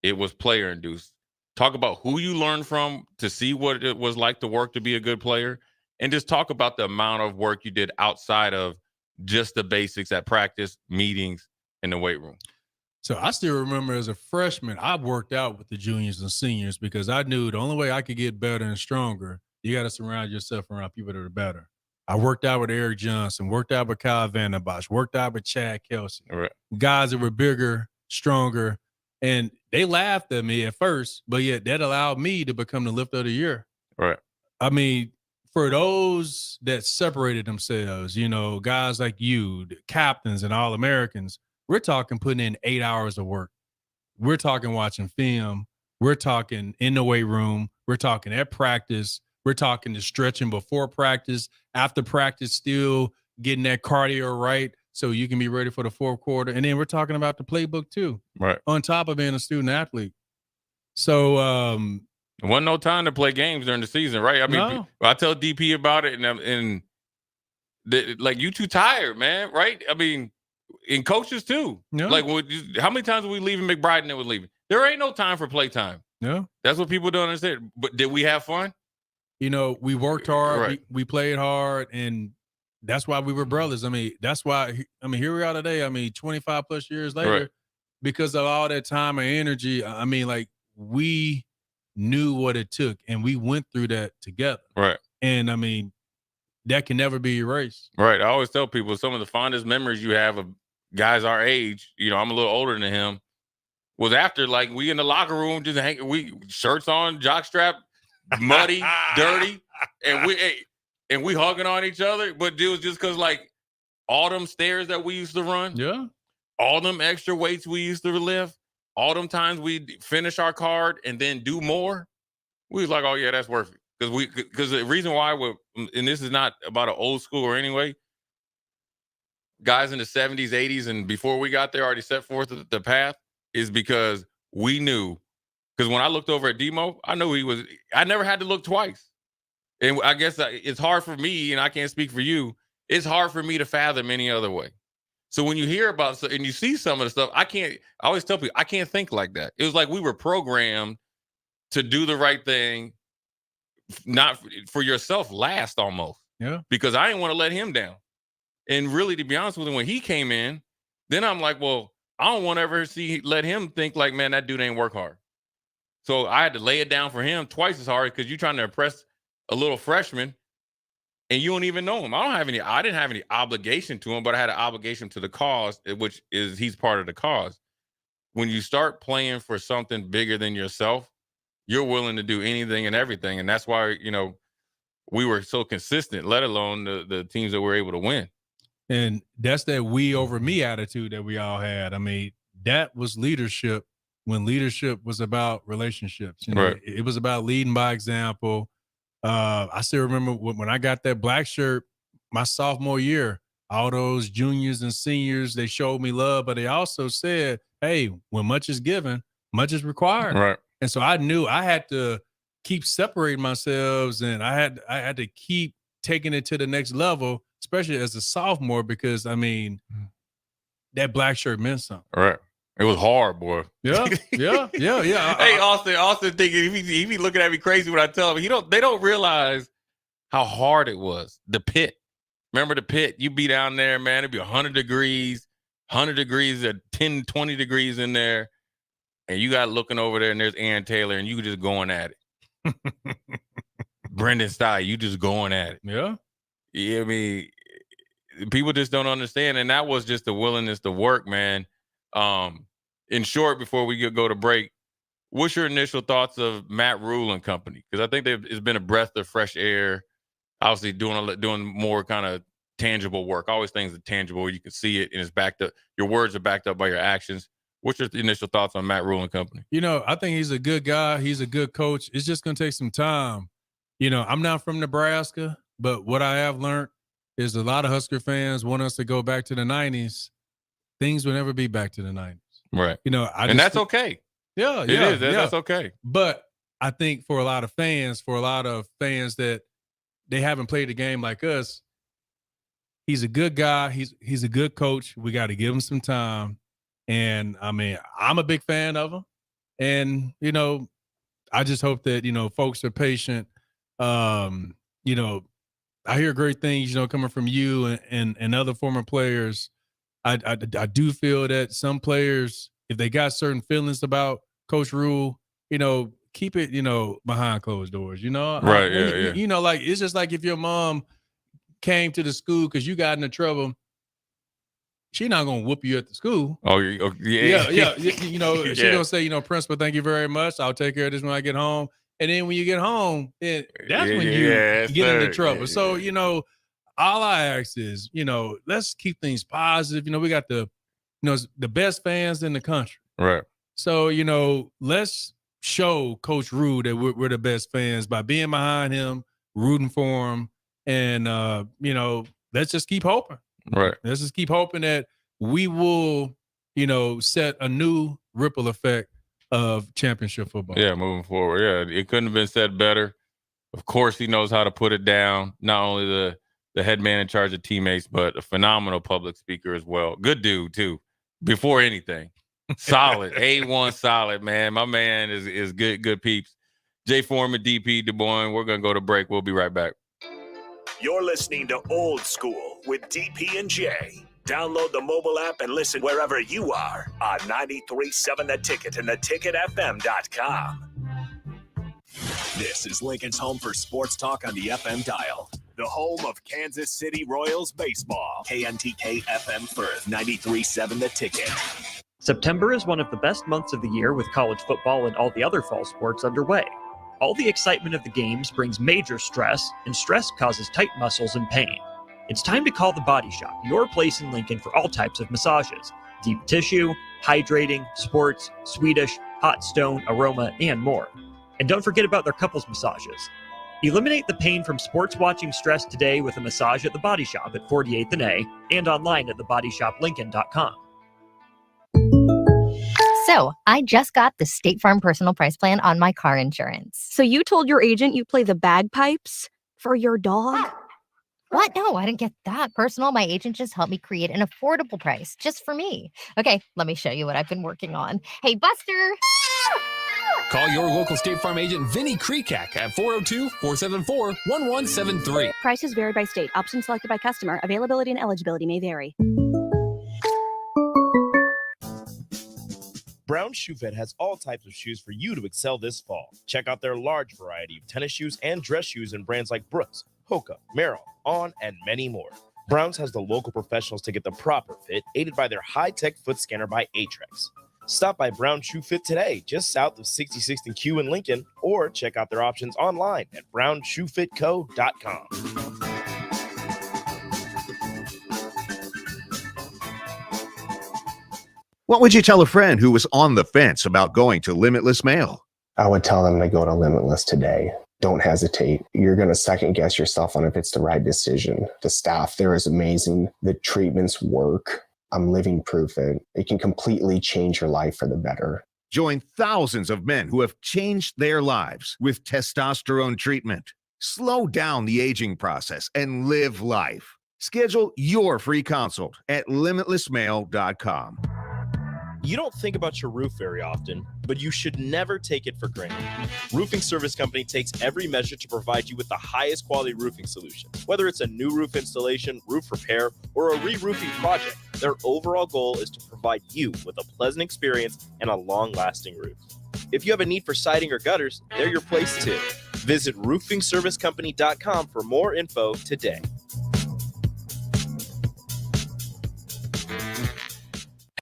It was player induced. Talk about who you learned from to see what it was like to work to be a good player, and just talk about the amount of work you did outside of just the basics at practice, meetings, in the weight room. So I still remember as a freshman, I worked out with the juniors and seniors because I knew the only way I could get better and stronger, you got to surround yourself around people that are better. I worked out with Eric Johnson, worked out with Kyle Van der Bosch, worked out with Chad Kelsey. Right. Guys that were bigger, stronger, and they laughed at me at first, but yet that allowed me to become the lift of the year. Right. I mean, for those that separated themselves, guys like you, the captains and All-Americans, we're talking putting in 8 hours of work. We're talking watching film. We're talking in the weight room. We're talking at practice. We're talking the stretching before practice, after practice, still getting that cardio right so you can be ready for the fourth quarter. And then we're talking about the playbook too, right? On top of being a student athlete. So there wasn't no time to play games during the season, right? I mean, no. I tell DP about it, and like, you too tired, man, right? I mean, and coaches too. No. Like, how many times were we leaving McBride and then was leaving? There ain't no time for playtime. No. That's what people don't understand. But did we have fun? We worked hard. Right. We played hard, and that's why we were brothers. I mean, that's why. I mean, here we are today. I mean, 25 plus years later, right. Because of all that time and energy. I mean, like, we knew what it took, and we went through that together. Right. And I mean, that can never be erased. Right. I always tell people some of the fondest memories you have of guys our age, I'm a little older than him, was after, like, we in the locker room just hanging, we shirts on, jockstrap, muddy, dirty, and we hugging on each other. But it was just because, like, all them stairs that we used to run, yeah, all them extra weights we used to lift, all them times we finish our card and then do more, we was like, oh yeah, that's worth it. Because the reason why and this is not about an old school or anyway, guys in the 70s, 80s, and before we got there already set forth the path, is because we knew. Because when I looked over at Demo, I knew I never had to look twice. And I guess it's hard for me, and I can't speak for you, it's hard for me to fathom any other way. So when you hear about and you see some of the stuff, I always tell people, I can't think like that. It was like we were programmed to do the right thing, not for yourself last almost. Yeah. Because I didn't want to let him down. And really, to be honest with him, when he came in, then I'm like, well, I don't want to ever let him think like, man, that dude ain't work hard. So I had to lay it down for him twice as hard because you're trying to impress a little freshman and you don't even know him. I didn't have any obligation to him, but I had an obligation to the cause, which is he's part of the cause. When you start playing for something bigger than yourself, you're willing to do anything and everything. And that's why, we were so consistent, let alone the teams that were able to win. And that's that we over me attitude that we all had. I mean, that was leadership when leadership was about relationships. You know, Right. it was about leading by example. I still remember when I got that black shirt my sophomore year, all those juniors and seniors, they showed me love, but they also said, hey, when much is given, much is required. Right. And so I knew I had to keep separating myself, and I had to keep taking it to the next level, especially as a sophomore, because I mean, that black shirt meant something. Right. It was hard, boy. Yeah. Hey, Austin thinking he be looking at me crazy when I tell him they don't realize how hard it was. The pit. Remember the pit? You be down there, man. It'd be 100 degrees at 10, 20 degrees in there. And you got looking over there, and there's Aaron Taylor, and you just going at it. Brendan Steyer, you just going at it. Yeah. I mean, people just don't understand. And that was just the willingness to work, man. In short, before we go to break, what's your initial thoughts of Matt Rule and company? Because I think it's been a breath of fresh air. Obviously, doing more kind of tangible work. Always things that tangible. You can see it, and it's backed up. Your words are backed up by your actions. What's your initial thoughts on Matt Rule and company? You know, I think he's a good guy. He's a good coach. It's just going to take some time. You know, I'm not from Nebraska, but what I have learned is a lot of Husker fans want us to go back to the 90s. Things will never be back to the 90s. Right. You know, and that's okay. Yeah, it is. That's okay. But I think for a lot of fans that they haven't played the game like us, he's a good guy. He's a good coach. We got to give him some time. And I mean, I'm a big fan of him. And, you know, I just hope that, you know, folks are patient. You know, I hear great things, you know, coming from you and other former players. I do feel that some players, if they got certain feelings about Coach Rule, you know, keep it, you know, behind closed doors, you know? Right, You know, like, it's just like if your mom came to the school because you got into trouble, she's not going to whoop you at the school. Oh, yeah. You know, she's going to say, you know, principal, thank you very much. I'll take care of this when I get home. And then when you get home, that's when you get into trouble. So, you know, all I ask is, you know, let's keep things positive. You know, we got the best fans in the country. Right. So, you know, let's show Coach Rule that we're the best fans by being behind him, rooting for him. And, you know, let's just keep hoping. Right. Let's just keep hoping that we will, you know, set a new ripple effect of championship football. Yeah, moving forward. Yeah, it couldn't have been said better. Of course, he knows how to put it down. Not only the head man in charge of teammates, but a phenomenal public speaker as well. Good dude, too. Before anything. Solid. A1 solid, man. My man is good peeps. Jay Foreman, DP, Des Moines. We're going to go to break. We'll be right back. You're listening to Old School with DP and J. Download the mobile app and listen wherever you are on 93.7 The Ticket and theticketfm.com. This is Lincoln's home for sports talk on the FM dial. The home of Kansas City Royals baseball. KNTK FM Firth, 93.7 The Ticket. September is one of the best months of the year with college football and all the other fall sports underway. All the excitement of the games brings major stress, and stress causes tight muscles and pain. It's time to call the Body Shop, your place in Lincoln for all types of massages. Deep tissue, hydrating, sports, Swedish, hot stone, aroma, and more. And don't forget about their couples massages. Eliminate the pain from sports watching stress today with a massage at the Body Shop at 48th and A and online at thebodyshoplincoln.com. So, I just got the State Farm Personal Price Plan on my car insurance. So you told your agent you play the bagpipes for your dog? What? No, I didn't get that personal. My agent just helped me create an affordable price just for me. Okay, let me show you what I've been working on. Hey, Buster! Call your local State Farm agent, Vinny Krekak, at 402-474-1173. Prices vary by state. Options selected by customer. Availability and eligibility may vary. Brown Shoe Fit has all types of shoes for you to excel this fall. Check out their large variety of tennis shoes and dress shoes in brands like Brooks, Hoka, Merrell, On, and many more. Browns has the local professionals to get the proper fit, aided by their high-tech foot scanner by Atrex. Stop by Brown Shoe Fit today, just south of 66th and Q in Lincoln, or check out their options online at brownshoefitco.com. What would you tell a friend who was on the fence about going to Limitless Mail? I would tell them to go to Limitless today. Don't hesitate. You're going to second guess yourself on if it's the right decision. The staff there is amazing. The treatments work. I'm living proof it can completely change your life for the better. Join thousands of men who have changed their lives with testosterone treatment. Slow down the aging process and live life. Schedule your free consult at limitlessmail.com. You don't think about your roof very often, but you should never take it for granted. Roofing Service Company takes every measure to provide you with the highest quality roofing solution. Whether it's a new roof installation, roof repair, or a re-roofing project, their overall goal is to provide you with a pleasant experience and a long-lasting roof. If you have a need for siding or gutters, they're your place too. Visit roofingservicecompany.com for more info today.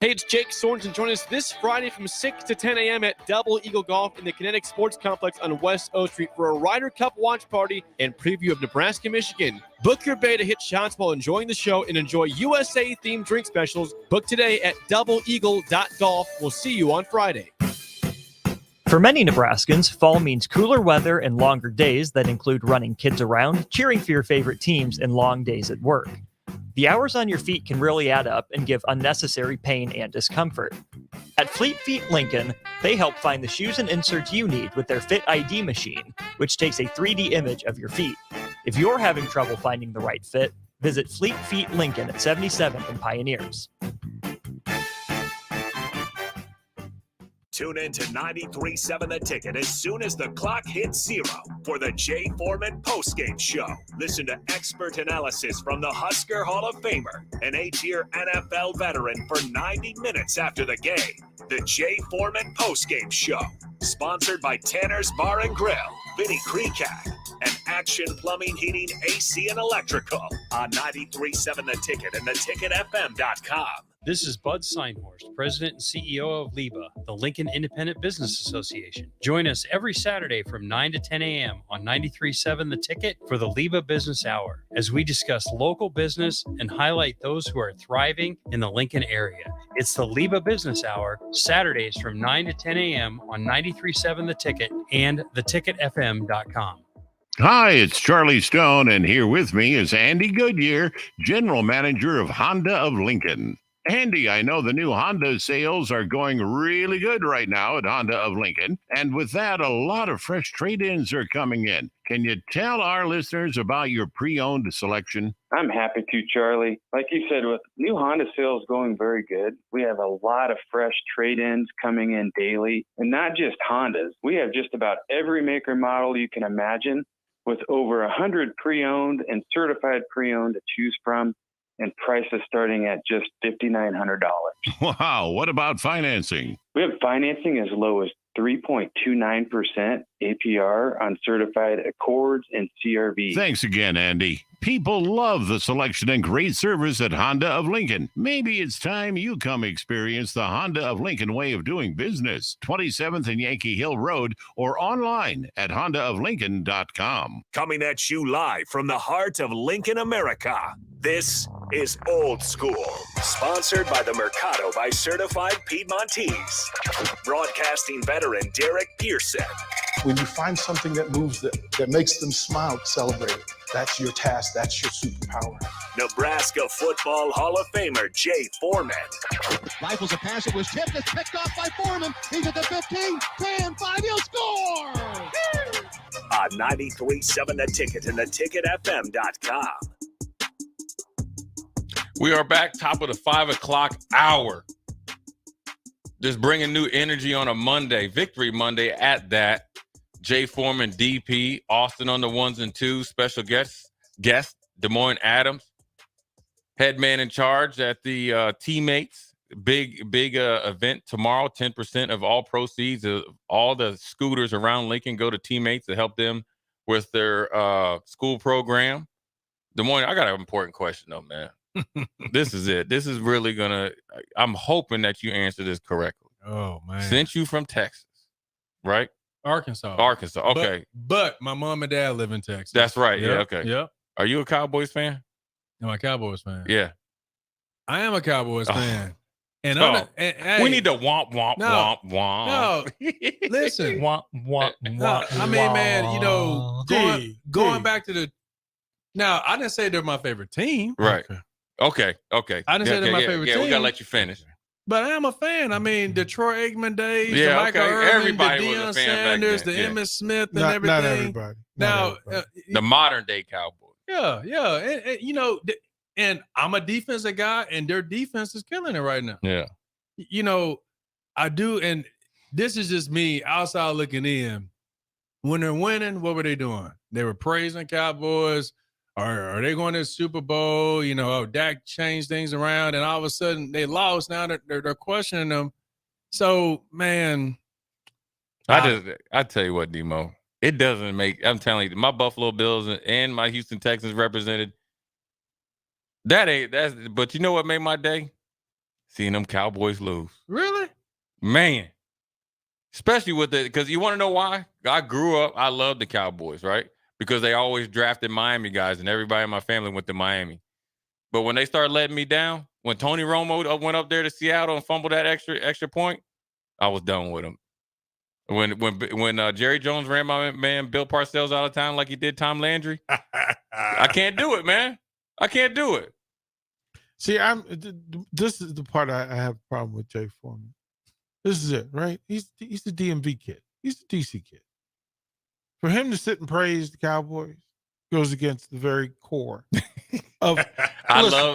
Hey, it's Jake Sorensen. Join us this Friday from 6 to 10 a.m. at Double Eagle Golf in the Kinetic Sports Complex on West O Street for a Ryder Cup watch party and preview of Nebraska, Michigan. Book your bay to hit shots while enjoying the show and enjoy USA-themed drink specials. Book today at doubleeagle.golf. We'll see you on Friday. For many Nebraskans, fall means cooler weather and longer days that include running kids around, cheering for your favorite teams, and long days at work. The hours on your feet can really add up and give unnecessary pain and discomfort. At Fleet Feet Lincoln, they help find the shoes and inserts you need with their Fit ID machine, which takes a 3D image of your feet. If you're having trouble finding the right fit, visit Fleet Feet Lincoln at 77th and Pioneers. Tune in to 93.7 The Ticket as soon as the clock hits 0 for the Jay Foreman postgame show. Listen to expert analysis from the Husker Hall of Famer, an 8-year NFL veteran for 90 minutes after the game. The Jay Foreman postgame show, sponsored by Tanner's Bar and Grill, Vinny Kreekak, and Action Plumbing, Heating, AC, and Electrical on 93.7 The Ticket and theticketfm.com. This is Bud Seinhorst, President and CEO of LIBA, the Lincoln Independent Business Association. Join us every Saturday from 9 to 10 a.m. on 93.7 The Ticket for the LIBA Business Hour, as we discuss local business and highlight those who are thriving in the Lincoln area. It's the LIBA Business Hour, Saturdays from 9 to 10 a.m. on 93.7 The Ticket and theticketfm.com. Hi, it's Charlie Stone, and here with me is Andy Goodyear, General Manager of Honda of Lincoln. Andy, I know the new Honda sales are going really good right now at Honda of Lincoln, and with that, a lot of fresh trade-ins are coming in. Can you tell our listeners about your pre-owned selection? I'm happy to, Charlie. Like you said, with new Honda sales going very good, we have a lot of fresh trade-ins coming in daily, and not just Hondas. We have just about every maker model you can imagine, with over 100 pre-owned and certified pre-owned to choose from, and prices starting at just $5,900. Wow, what about financing? We have financing as low as 3.29% APR on certified Accords and CRV. Thanks again, Andy. People love the selection and great service at Honda of Lincoln. Maybe it's time you come experience the Honda of Lincoln way of doing business. 27th and Yankee Hill Road or online at hondaoflincoln.com. Coming at you live from the heart of Lincoln, America. This is Old School, sponsored by the Mercado by Certified Piedmontese. Broadcasting veteran Derek Pearson. When you find something that moves that makes them smile, celebrate it. That's your task. That's your superpower. Nebraska Football Hall of Famer Jay Foreman. Rifles a pass. It was tipped. It's picked off by Foreman. He's at the 15, 10, 5. He'll score! On 93.7 The Ticket and theticketfm.com. We are back, top of the 5 o'clock hour. Just bringing new energy on a Monday, Victory Monday at that. Jay Foreman, DP, Austin on the 1s and 2s, special guest, Des Moines Adams, head man in charge at the Teammates. Big event tomorrow. 10% of all proceeds of all the scooters around Lincoln go to Teammates to help them with their school program. Des Moines, I got an important question though, man. This is it. This is really I'm hoping that you answer this correctly. Oh, man. Since you from Texas, right? Arkansas. Okay. But my mom and dad live in Texas. That's right. Yep. Yeah. Okay. Yep. Are you a Cowboys fan? Am I a Cowboys fan? Yeah. I am a Cowboys fan. And, we need to womp, womp, no, womp, womp. No, listen. Womp, womp, womp, I mean, man, you know, going back to the. Now, I didn't say they're my favorite team. Right. Okay. I didn't say they're my favorite team. We gotta let you finish. But I am a fan. I mean, the Troy Aikman days, Yeah, the Michael okay. Irvin, Everybody the was a Deion fan back Sanders, then. the Yeah. Emmitt Smith, and Not everything. everybody. Now, The modern day Cowboys. yeah, and, you know, and I'm a defensive guy, and their defense is killing it right now. Yeah. You know, I do, and this is just me outside looking in. When they're winning, what were they doing? They were praising Cowboys. Are they going to the Super Bowl? You know, Dak changed things around, and all of a sudden they lost. Now they're questioning them. So, man, I tell you what, Demo, it doesn't make. I'm telling you, my Buffalo Bills and my Houston Texans represented. But you know what made my day? Seeing them Cowboys lose. Really? Man. Especially with it, because you want to know why? I grew up, I loved the Cowboys, right? Because they always drafted Miami guys, and everybody in my family went to Miami. But when they started letting me down, when Tony Romo went up there to Seattle and fumbled that extra point, I was done with him. When Jerry Jones ran my man Bill Parcells out of town like he did Tom Landry, I can't do it, man. I can't do it. See, this is the part I have a problem with Jay Foreman. This is it, right? He's the DMV kid. He's the DC kid. For him to sit and praise the Cowboys goes against the very core of.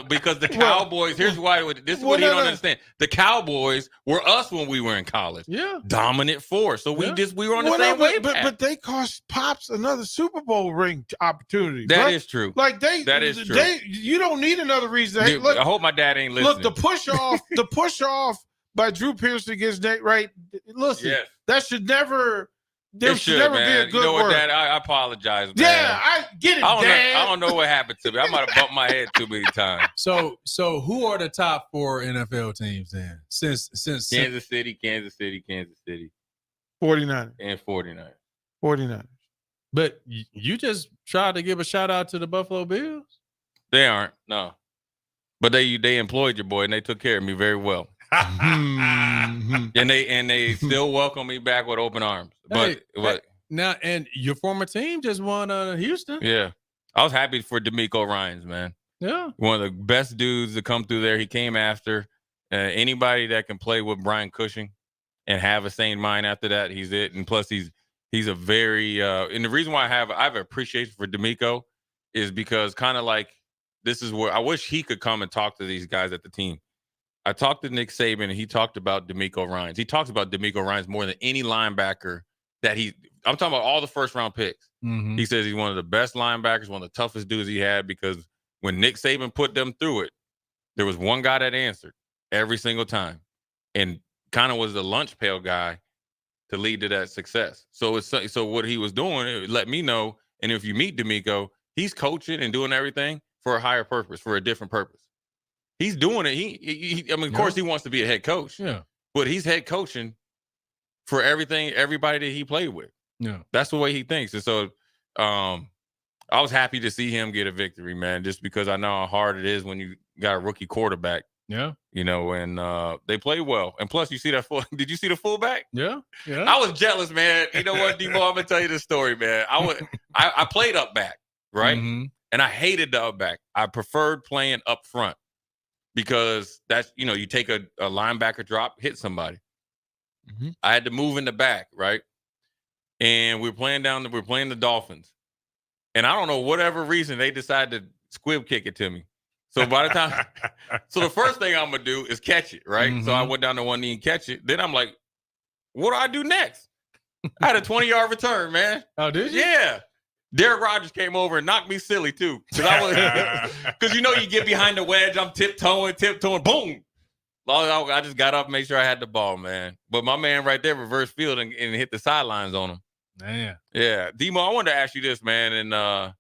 Because the Cowboys. Here's why. This is what you don't understand. The Cowboys were us when we were in college. Yeah, dominant force. So we were on the same wave. But they cost Pops another Super Bowl ring opportunity. That is true. Like that is true. You don't need another reason. Dude, look, I hope my dad ain't listening. Look, the push off by Drew Pearson against Nate Wright. Listen, that should never. There should never be a good You know what, word. Dad? I apologize, man. Yeah, I get it, Dad. I don't know what happened to me. I might have bumped my head too many times. So who are the top 4 NFL teams then? Since Kansas City, 49 and 49. 49. But you just tried to give a shout out to the Buffalo Bills? They aren't, no. But they employed your boy and they took care of me very well. and they still welcome me back with open arms. But now, and your former team just won Houston. Yeah, I was happy for D'Amico Ryans, man. Yeah, one of the best dudes to come through there. He came after anybody that can play with Brian Cushing and have a sane mind after that. He's it, and plus he's a very and the reason why I have appreciation for D'Amico is because kind of like this is where I wish he could come and talk to these guys at the team. I talked to Nick Saban, and he talked about D'Amico Ryans. He talks about D'Amico Ryans more than any linebacker that I'm talking about all the first-round picks. Mm-hmm. He says he's one of the best linebackers, one of the toughest dudes he had, because when Nick Saban put them through it, there was one guy that answered every single time and kind of was the lunch pail guy to lead to that success. So what he was doing, it let me know, and if you meet D'Amico, he's coaching and doing everything for a higher purpose, for a different purpose. He's doing it. Of course, he wants to be a head coach. Yeah. But he's head coaching for everybody that he played with. Yeah. That's the way he thinks. And so I was happy to see him get a victory, man, just because I know how hard it is when you got a rookie quarterback. Yeah. You know, and they play well. And plus, you see that did you see the fullback? Yeah. Yeah. I was jealous, man. You know what, Demo? I'm going to tell you this story, man. I played up back, right? Mm-hmm. And I hated the up back. I preferred playing up front. Because that's, you take a linebacker drop, hit somebody. Mm-hmm. I had to move in the back, right? And we're playing the Dolphins. And I don't know, whatever reason, they decided to squib kick it to me. So by the time, so the first thing I'm going to do is catch it, right? Mm-hmm. So I went down to one knee and catch it. Then I'm like, what do I do next? I had a 20-yard return, man. Oh, did you? Yeah. Derek Rogers came over and knocked me silly too, because you get behind the wedge, I'm tiptoeing, boom! I just got up, and made sure I had the ball, man. But my man right there reversed field and hit the sidelines on him. Man, yeah. Demo, I wanted to ask you this, man, and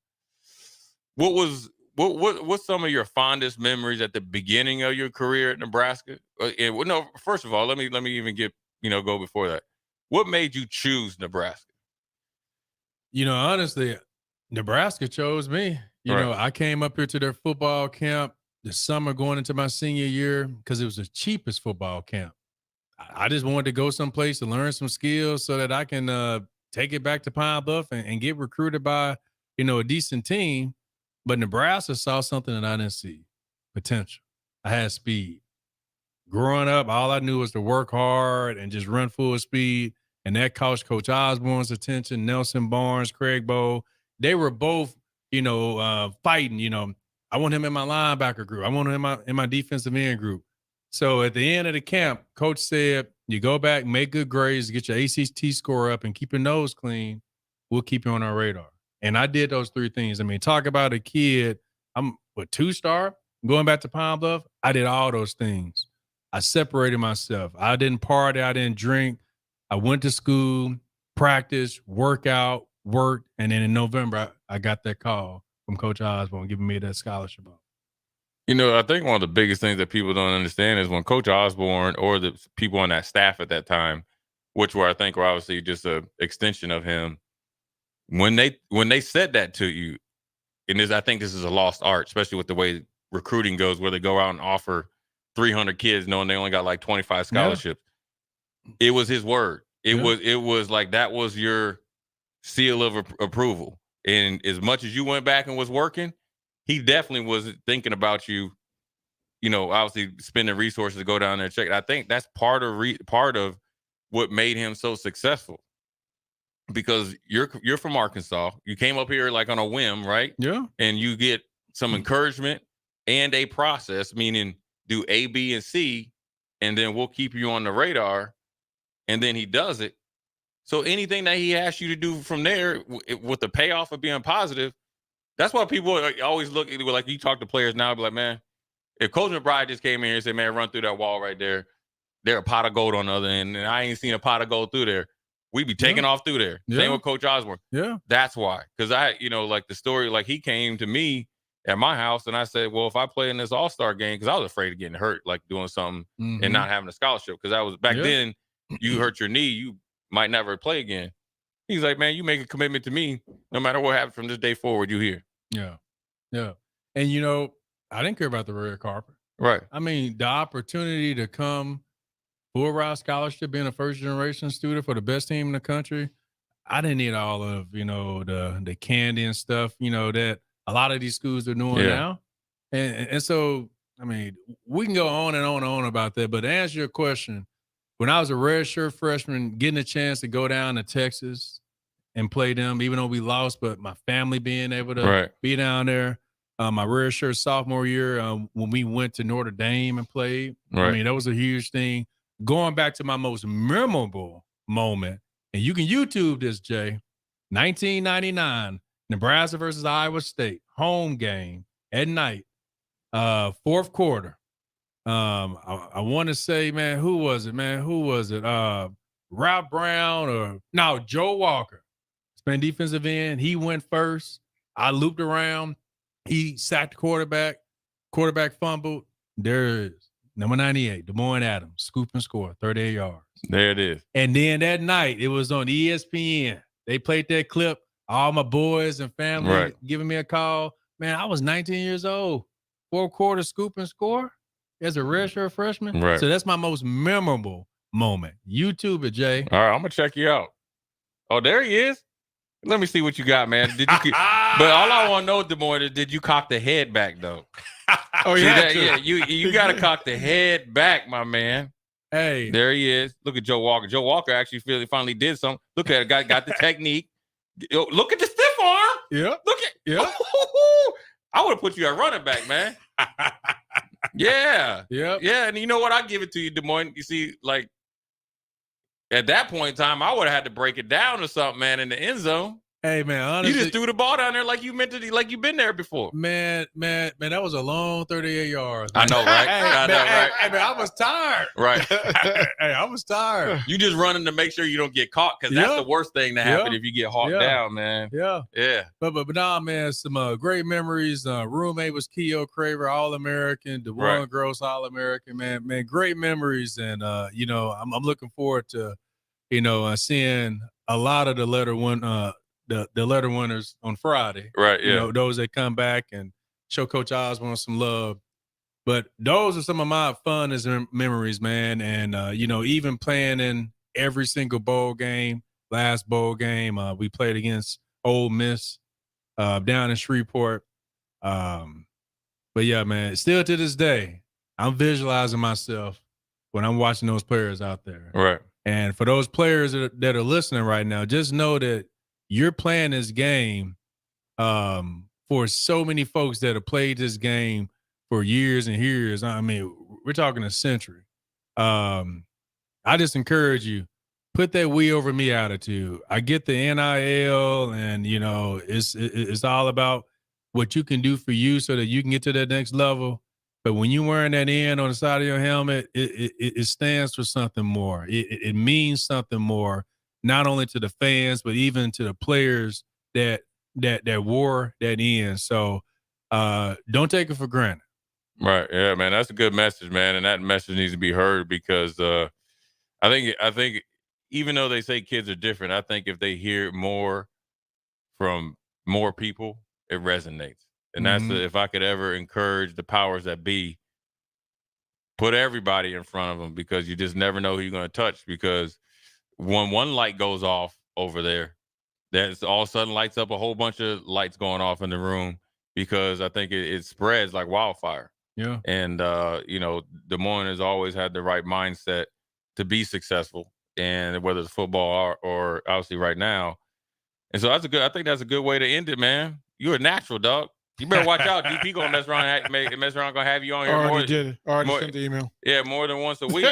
what's some of your fondest memories at the beginning of your career at Nebraska? First of all, let me even go before that. What made you choose Nebraska? Honestly, Nebraska chose me. I came up here to their football camp, the summer going into my senior year, because it was the cheapest football camp. I just wanted to go someplace to learn some skills so that I can take it back to Pine Bluff and get recruited by, a decent team. But Nebraska saw something that I didn't see, potential. I had speed. Growing up, all I knew was to work hard and just run full speed. And that caught Coach Osborne's attention, Nelson Barnes, Craig Bowl. They were both, fighting. I want him in my linebacker group. I want him in my defensive end group. So at the end of the camp, Coach said, you go back, make good grades, get your ACT score up, and keep your nose clean. We'll keep you on our radar. And I did those three things. I mean, talk about a kid. I'm a 2-star. Going back to Pine Bluff, I did all those things. I separated myself. I didn't party. I didn't drink. I went to school, practiced, worked, and then in November, I got that call from Coach Osborne giving me that scholarship. I think one of the biggest things that people don't understand is when Coach Osborne or the people on that staff at that time, which I think were obviously just an extension of him, when they said that to you, and I think this is a lost art, especially with the way recruiting goes, where they go out and offer 300 kids knowing they only got like 25 scholarships. Yeah. It was his word. It was like that was your seal of approval. And as much as you went back and was working, he definitely was thinking about you, obviously spending resources to go down there and check. I think that's part of what made him so successful, because you're from Arkansas. You came up here like on a whim, right? Yeah. And you get some encouragement and a process, meaning do A, B, and C, and then we'll keep you on the radar. And then he does it. So anything that he asks you to do from there with the payoff of being positive, that's why people always look at it like you talk to players now, be like, man, if Coach McBride just came in here and said, man, run through that wall right there, there a pot of gold on the other end, and I ain't seen a pot of gold through there, we'd be taking off through there. Yeah. Same with Coach Osborne. Yeah. That's why. Because like the story, like he came to me at my house and I said, well, if I play in this all-star game, because I was afraid of getting hurt, like doing something and not having a scholarship, because I was back then, you hurt your knee, you might never play again. He's like, man, you make a commitment to me, no matter what happens from this day forward, you here. Yeah. Yeah. And, I didn't care about the red carpet. Right. I mean, the opportunity to come full ride scholarship, being a first generation student for the best team in the country, I didn't need all of, the candy and stuff, that a lot of these schools are doing now. And so, I mean, we can go on and on and on about that. But to answer your question, when I was a redshirt freshman, getting a chance to go down to Texas and play them, even though we lost, but my family being able to be down there. My redshirt sophomore year, when we went to Notre Dame and played, I mean, that was a huge thing. Going back to my most memorable moment, and you can YouTube this, Jay, 1999, Nebraska versus Iowa State, home game at night, fourth quarter. I want to say, man, who was it? Rob Brown Joe Walker. Spent defensive end. He went first. I looped around. He sacked the quarterback. Quarterback fumbled. There it is. Number 98, Des Moines Adams, scoop and score, 38 yards. There it is. And then that night, it was on ESPN. They played that clip. All my boys and family giving me a call. Man, I was 19 years old. Fourth quarter scoop and score as a redshirt freshman. Right. So that's my most memorable moment. YouTube it, Jay. All right, I'm going to check you out. Oh, there he is. Let me see what you got, man. But all I want to know, Des Moines, is did you cock the head back, though? Oh, yeah. You got to cock the head back, my man. Hey. There he is. Look at Joe Walker. Joe Walker actually finally did something. Look at it. Got the technique. Yo, look at the stiff arm. Yeah. Look at I would have put you at running back, man. Yeah. Yep. Yeah. And you know what? I give it to you, Des Moines. You see, like, at that point in time, I would have had to break it down or something, man, in the end zone. Hey, man, honestly, you just threw the ball down there like you meant to, like you've been there before. Man, that was a long 38 yards. Man. I know, right? Hey, man, I was tired. Right. Hey, I was tired. You just running to make sure you don't get caught, because that's the worst thing to happen if you get hawked down, man. Yeah. Yeah. But nah, man, some great memories. Roommate was Keogh Craver, All-American. DeWarren Gross, All-American, man. Man, great memories. And, I'm looking forward to, seeing a lot of the letter winners on Friday. Right, yeah. Those that come back and show Coach Osborne some love But those are some of my funnest memories, man. And, even playing in every single bowl game, last bowl game, we played against Ole Miss down in Shreveport. But, yeah, man, still to this day, I'm visualizing myself when I'm watching those players out there. Right. And for those players that are listening right now, just know that you're playing this game for so many folks that have played this game for years and years. I mean, we're talking a century. I just encourage you, put that we over me attitude. I get the NIL and, it's all about what you can do for you so that you can get to that next level. But when you're wearing that N on the side of your helmet, it stands for something more. It means something more, not only to the fans, but even to the players that wore that N. So don't take it for granted. Right. Yeah, man. That's a good message, man. And that message needs to be heard because I think even though they say kids are different, I think if they hear more from more people, it resonates. And that's if I could ever encourage the powers that be, put everybody in front of them because you just never know who you're going to touch. Because when one light goes off over there, that's all of a sudden lights up a whole bunch of lights going off in the room because I think it spreads like wildfire. Yeah. And, Des Moines has always had the right mindset to be successful, and whether it's football or obviously right now. And so I think that's a good way to end it, man. You're a natural, dog. You better watch out. DP gonna mess around gonna have you on here. Already sent the email. Yeah, more than once a week.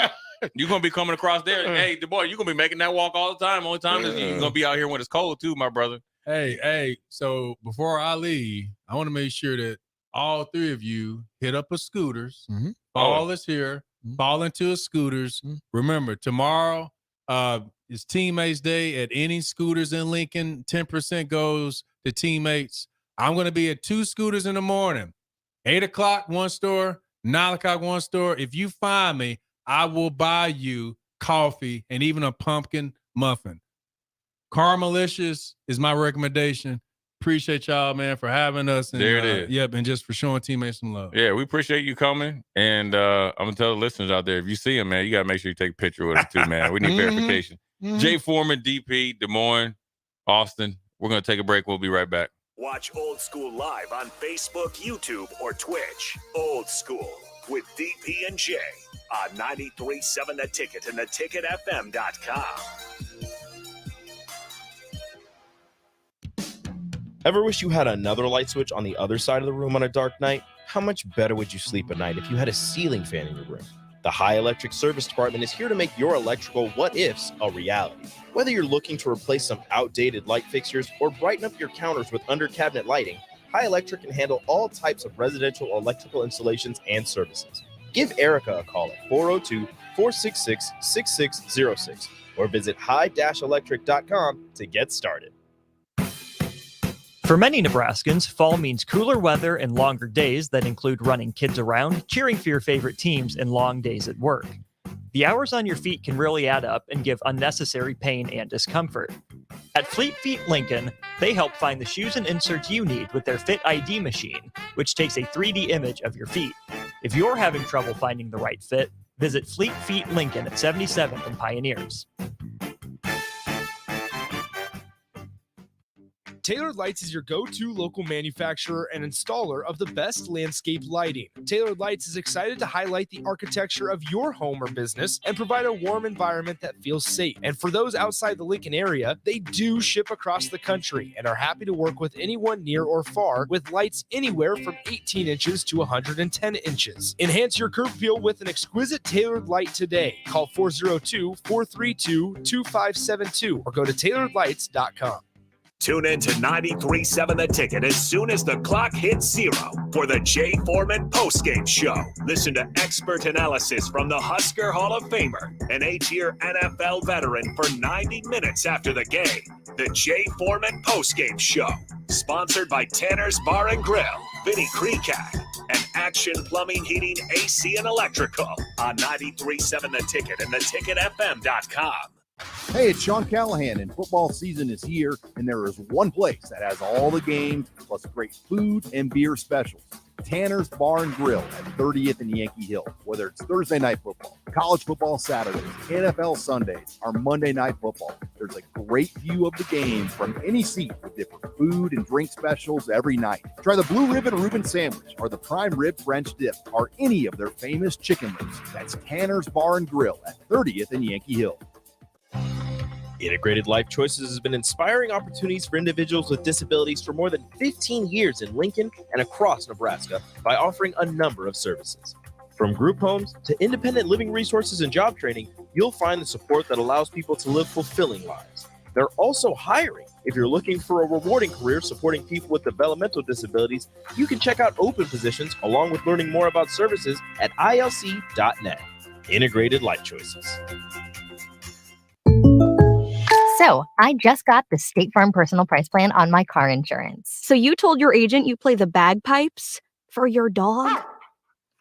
You're gonna be coming across there. Hey, the boy, you're gonna be making that walk all the time. Only time is you're gonna be out here when it's cold too, my brother. Hey. So before I leave, I want to make sure that all three of you hit up a Scooters. Fall is here. Fall into a Scooters. Remember, tomorrow is Teammates Day at any Scooters in Lincoln. 10% goes to teammates. I'm going to be at 2 Scooters in the morning. 8 o'clock, one store. 9 o'clock, one store. If you find me, I will buy you coffee and even a pumpkin muffin. Caramelicious is my recommendation. Appreciate y'all, man, for having us. And, there it is. Yep, and just for showing teammates some love. Yeah, we appreciate you coming. And I'm going to tell the listeners out there, if you see him, man, you got to make sure you take a picture with him too, man. We need verification. Jay Foreman, DP, Des Moines, Austin. We're going to take a break. We'll be right back. Watch Old School live on Facebook, YouTube, or Twitch. Old School with DP and J on 93.7 The Ticket and theticketfm.com. Ever wish you had another light switch on the other side of the room on a dark night? How much better would you sleep at night if you had a ceiling fan in your room? The High Electric Service Department is here to make your electrical what-ifs a reality. Whether you're looking to replace some outdated light fixtures or brighten up your counters with under-cabinet lighting, High Electric can handle all types of residential electrical installations and services. Give Erica a call at 402-466-6606 or visit high-electric.com to get started. For many Nebraskans, fall means cooler weather and longer days that include running kids around, cheering for your favorite teams, and long days at work. The hours on your feet can really add up and give unnecessary pain and discomfort. At Fleet Feet Lincoln, they help find the shoes and inserts you need with their Fit ID machine, which takes a 3D image of your feet. If you're having trouble finding the right fit, visit Fleet Feet Lincoln at 77th and Pioneers. Tailored Lights is your go-to local manufacturer and installer of the best landscape lighting. Tailored Lights is excited to highlight the architecture of your home or business and provide a warm environment that feels safe. And for those outside the Lincoln area, they do ship across the country and are happy to work with anyone near or far with lights anywhere from 18 inches to 110 inches. Enhance your curb appeal with an exquisite tailored light today. Call 402-432-2572 or go to tailoredlights.com. Tune in to 93.7 The Ticket as soon as the clock hits 0 for the Jay Foreman postgame show. Listen to expert analysis from the Husker Hall of Famer, an 8-year NFL veteran, for 90 minutes after the game. The Jay Foreman postgame show, sponsored by Tanner's Bar and Grill, Vinny Kreekak, and Action Plumbing, Heating, AC, and Electrical on 93.7 The Ticket and theticketfm.com. Hey, it's Sean Callahan, and football season is here, and there is one place that has all the games plus great food and beer specials. Tanner's Bar and Grill at 30th and Yankee Hill. Whether it's Thursday night football, college football Saturdays, NFL Sundays, or Monday night football, there's a great view of the game from any seat with different food and drink specials every night. Try the Blue Ribbon Reuben sandwich or the prime rib French dip or any of their famous chicken wings. That's Tanner's Bar and Grill at 30th and Yankee Hill. Integrated Life Choices has been inspiring opportunities for individuals with disabilities for more than 15 years in Lincoln and across Nebraska by offering a number of services. From group homes to independent living resources and job training, you'll find the support that allows people to live fulfilling lives. They're also hiring. If you're looking for a rewarding career supporting people with developmental disabilities, you can check out open positions along with learning more about services at ilc.net. Integrated Life Choices. So I just got the State Farm personal price plan on my car insurance. So you told your agent you play the bagpipes for your dog?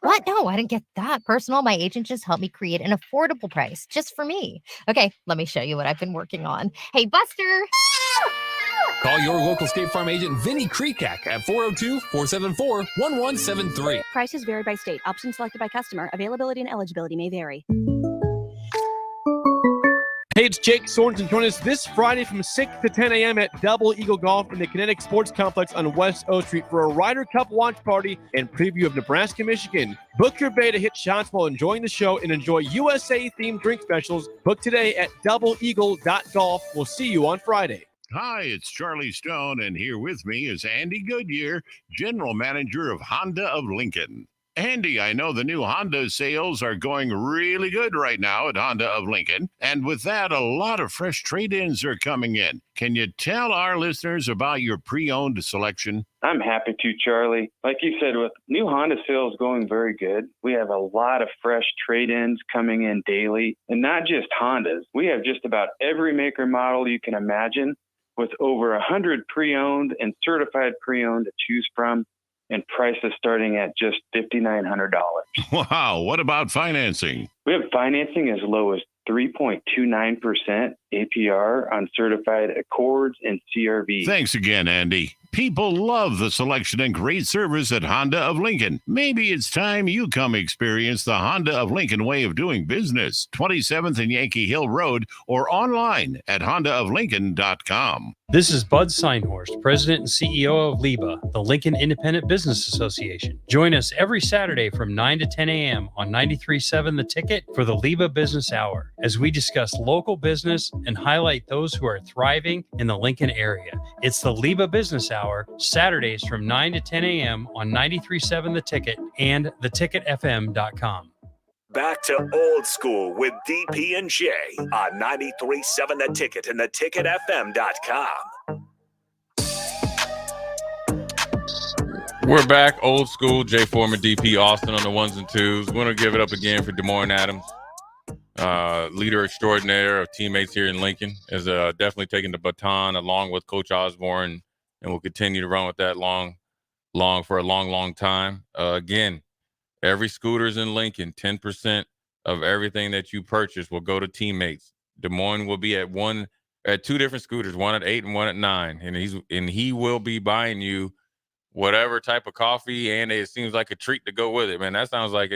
What? No, I didn't get that personal. My agent just helped me create an affordable price just for me. Okay, let me show you what I've been working on. Hey, Buster! Call your local State Farm agent, Vinny Krekak, at 402-474-1173. Prices vary by state. Options selected by customer. Availability and eligibility may vary. Hey, it's Jake Sorensen. Join us this Friday from 6 to 10 a.m. at Double Eagle Golf in the Kinetic Sports Complex on West O Street for a Ryder Cup watch party and preview of Nebraska, Michigan. Book your bay to hit shots while enjoying the show and enjoy USA-themed drink specials. Book today at doubleeagle.golf. We'll see you on Friday. Hi, it's Charlie Stone, and here with me is Andy Goodyear, General Manager of Honda of Lincoln. Andy, I know the new Honda sales are going really good right now at Honda of Lincoln. And with that, a lot of fresh trade-ins are coming in. Can you tell our listeners about your pre-owned selection? I'm happy to, Charlie. Like you said, with new Honda sales going very good, we have a lot of fresh trade-ins coming in daily. And not just Hondas. We have just about every maker model you can imagine with over 100 pre-owned and certified pre-owned to choose from. And prices starting at just $5,900. Wow, what about financing? We have financing as low as 3.29% APR on certified Accords and CRV. Thanks again, Andy. People love the selection and great service at Honda of Lincoln. Maybe it's time you come experience the Honda of Lincoln way of doing business. 27th and Yankee Hill Road or online at hondaoflincoln.com. This is Bud Seinhorst, President and CEO of LIBA, the Lincoln Independent Business Association. Join us every Saturday from 9 to 10 a.m. on 93.7 The Ticket for the LIBA Business Hour, as we discuss local business and highlight those who are thriving in the Lincoln area. It's the LIBA Business Hour, Saturdays from 9 to 10 a.m. on 93.7 The Ticket and theticketfm.com. Back to old school with DP and J on 93.7 The Ticket and theticketfm.com. We're back, old school. Jay Foreman, DP Austin on the ones and twos. We're going to give it up again for Des Moines Adams, leader extraordinaire of teammates here in Lincoln, is definitely taking the baton along with Coach Osborne, and will continue to run with that for a long time. Again, every scooter's in Lincoln, 10% of everything that you purchase will go to teammates. Des Moines will be at two different scooters, one at 8 and one at 9, and he will be buying you whatever type of coffee, and it seems like a treat to go with it. Man, that sounds like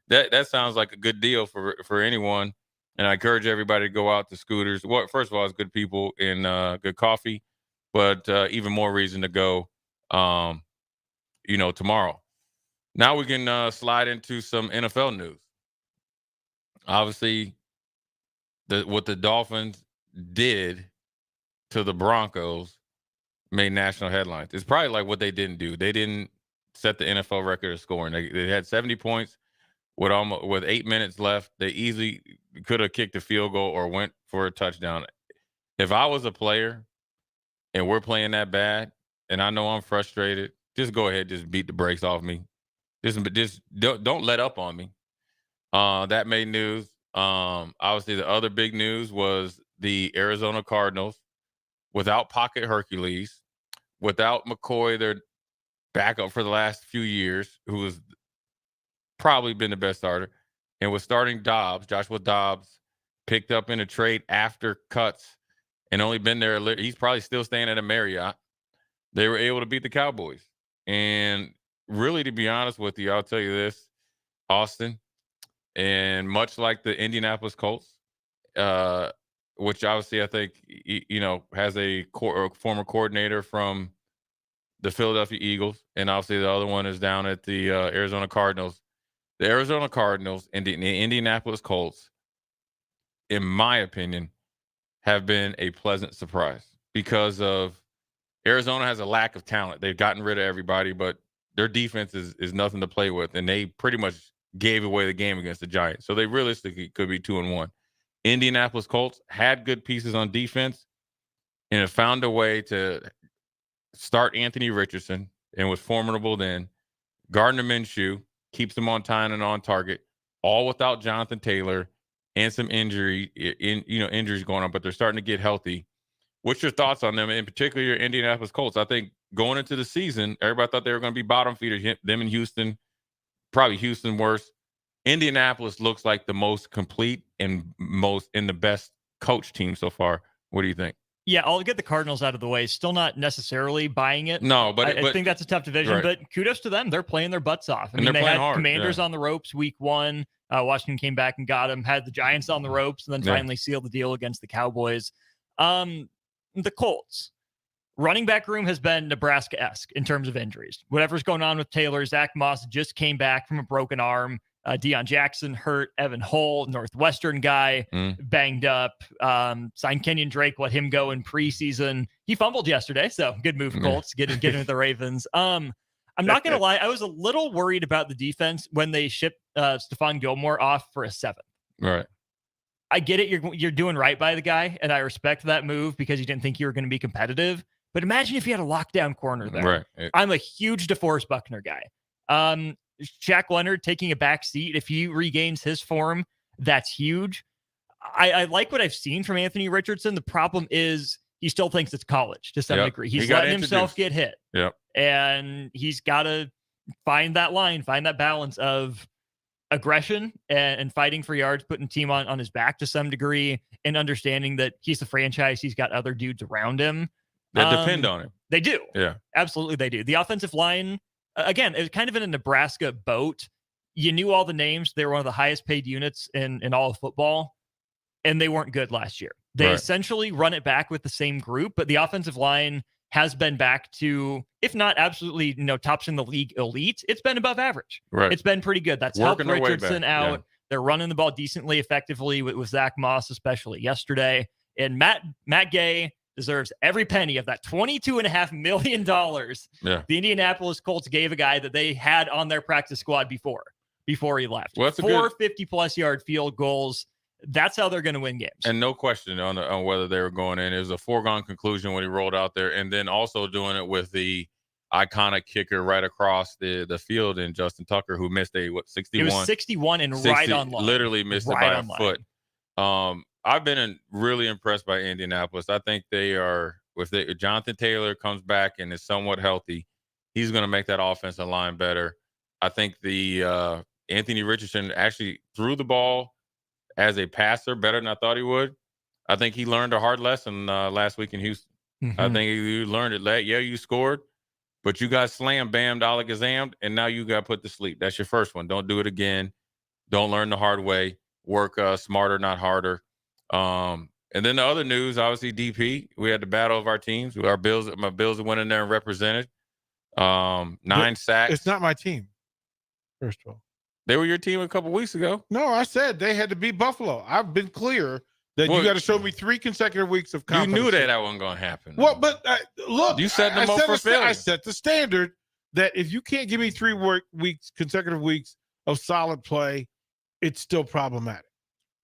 that sounds like a good deal for anyone. And I encourage everybody to go out to scooters. Well, first of all, it's good people and good coffee, but even more reason to go, tomorrow. Now we can slide into some NFL news. Obviously, what the Dolphins did to the Broncos made national headlines. It's probably like what they didn't do. They didn't set the NFL record of scoring. They had 70 points with 8 minutes left. They easily could have kicked a field goal or went for a touchdown. If I was a player and we're playing that bad and I know I'm frustrated, just go ahead, just beat the brakes off me. Just don't let up on me. That made news. Obviously, the other big news was the Arizona Cardinals, without Pocket Hercules, without McCoy, their backup for the last few years, who has probably been the best starter, and was starting Joshua Dobbs, picked up in a trade after cuts and only been there. He's probably still staying at a Marriott. They were able to beat the Cowboys. And really, to be honest with you, I'll tell you this, Austin, and much like the Indianapolis Colts, which obviously I think, has a former coordinator from the Philadelphia Eagles, and obviously the other one is down at the Arizona Cardinals. The Arizona Cardinals and the Indianapolis Colts, in my opinion, have been a pleasant surprise because of Arizona has a lack of talent. They've gotten rid of everybody, but their defense is nothing to play with, and they pretty much gave away the game against the Giants. So they realistically could be 2-1. Indianapolis Colts had good pieces on defense and have found a way to start Anthony Richardson and was formidable then. Gardner Minshew keeps them on time and on target, all without Jonathan Taylor and some injuries going on, but they're starting to get healthy. What's your thoughts on them, in particular your Indianapolis Colts? I think going into the season, everybody thought they were going to be bottom feeders, them in Houston, probably Houston worse. Indianapolis looks like the most complete and the best coach team so far. What do you think? Yeah, I'll get the Cardinals out of the way. Still not necessarily buying it. No, but I think that's a tough division, right. but kudos to them. They're playing their butts off. I And mean, they're they had playing hard, Commanders yeah. on the ropes week 1. Washington came back and got them, had the Giants on the ropes, and then Yeah. finally sealed the deal against the Cowboys. The Colts. Running back room has been Nebraska-esque in terms of injuries. Whatever's going on with Taylor, Zach Moss just came back from a broken arm. Deion Jackson hurt. Evan Hull, Northwestern guy, banged up. Signed Kenyon Drake, let him go in preseason. He fumbled yesterday, so good move, Colts. Get him with the Ravens. I'm not going to lie. I was a little worried about the defense when they shipped Stephon Gilmore off for a 7th. Right. I get it. You're doing right by the guy, and I respect that move because you didn't think you were going to be competitive. But imagine if you had a lockdown corner there. Right. I'm a huge DeForest Buckner guy. Shaq Leonard taking a back seat. If he regains his form, that's huge. I like what I've seen from Anthony Richardson. The problem is he still thinks it's college to some degree. He's letting himself get hit. Yep. And he's got to find that line, find that balance of aggression and fighting for yards, putting the team on his back to some degree, and understanding that he's the franchise. He's got other dudes around him That depend on him. They do. Yeah. Absolutely, they do. The offensive line, again, it was kind of in a Nebraska boat. You knew all the names. They were one of the highest paid units in all of football, and they weren't good last year. They essentially run it back with the same group, but the offensive line has been back to, if not absolutely, tops in the league elite, it's been above average. Right. It's been pretty good. That's Working their helped way Richardson back, out. yeah. They're running the ball decently effectively with Zach Moss, especially yesterday. And Matt Gay deserves every penny of that $22.5 million the Indianapolis Colts gave a guy that they had on their practice squad before he left. Well, that's a 50-plus yard field goals. That's how they're going to win games. And no question on whether they were going in. It was a foregone conclusion when he rolled out there, and then also doing it with the iconic kicker right across the field in Justin Tucker, who missed 61? It was 61 and 60, right on line. Literally missed it by a foot. I've been really impressed by Indianapolis. I think they are, if Jonathan Taylor comes back and is somewhat healthy, he's going to make that offensive line better. I think the Anthony Richardson actually threw the ball as a passer better than I thought he would. I think he learned a hard lesson last week in Houston. Mm-hmm. I think you learned it. Yeah, you scored, but you got slammed, bam, dollar-gazammed, and now you got put to sleep. That's your first one. Don't do it again. Don't learn the hard way. Work smarter, not harder. And then the other news, obviously, DP. We had the battle of our teams. My Bills went in there and represented. 9 sacks. It's not my team, first of all. They were your team a couple weeks ago. No, I said they had to beat Buffalo. I've been clear that you got to show me 3 consecutive weeks of confidence. You knew that wasn't going to happen. Well, but look, you set them up for failure. I set the standard that if you can't give me 3 consecutive weeks of solid play, it's still problematic.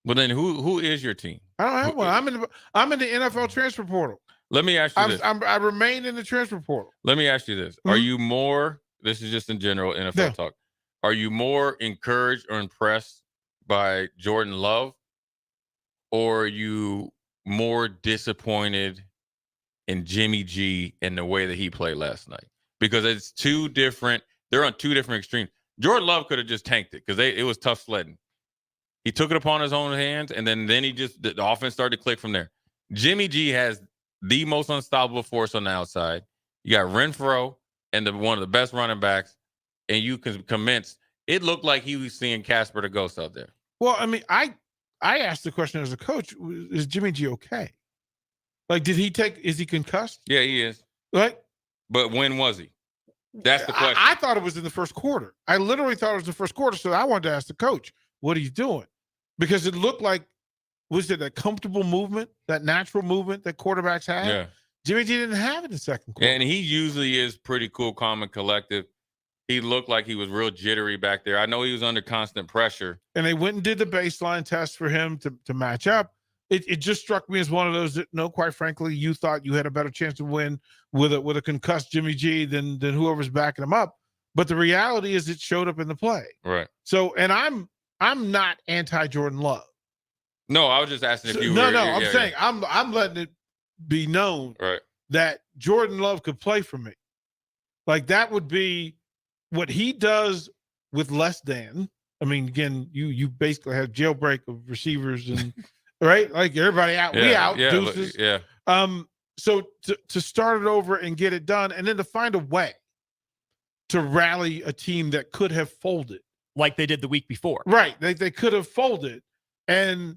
Well, then who is your team? I don't have one. I'm in the NFL transfer portal. Let me ask you this. I remain in the transfer portal. Let me ask you this. Are you more, this is just in general NFL talk, are you more encouraged or impressed by Jordan Love, or are you more disappointed in Jimmy G and the way that he played last night? Because it's they're on 2 different extremes. Jordan Love could have just tanked it because it was tough sledding. He took it upon his own hands, and then the offense started to click from there. Jimmy G has the most unstoppable force on the outside. You got Renfro and one of the best running backs and you can commence. It looked like he was seeing Casper the Ghost out there. Well, I mean, I asked the question as a coach: is Jimmy G okay? Like, is he concussed? Yeah, he is. Right. But when was he? That's the question. I thought it was in the first quarter. I literally thought it was the first quarter. So I wanted to ask the coach what he's doing, because it looked like, was it a comfortable movement, that natural movement that quarterbacks have? Yeah. Jimmy G didn't have it in the second quarter. And he usually is pretty cool, calm, and collective. He looked like he was real jittery back there. I know he was under constant pressure. And they went and did the baseline test for him to match up. It just struck me as one of those that, no, quite frankly, you thought you had a better chance to win with a concussed Jimmy G than whoever's backing him up. But the reality is, it showed up in the play. Right. So, and I'm not anti-Jordan Love. No, I was just asking if you No, were. I'm saying I'm letting it be known that Jordan Love could play for me. Like, that would be what he does with less than. I mean, again, you basically have jailbreak of receivers and right, like everybody out, we out, deuces. So to start it over and get it done, and then to find a way to rally a team that could have folded, like they did the week before. Right, they could have folded, and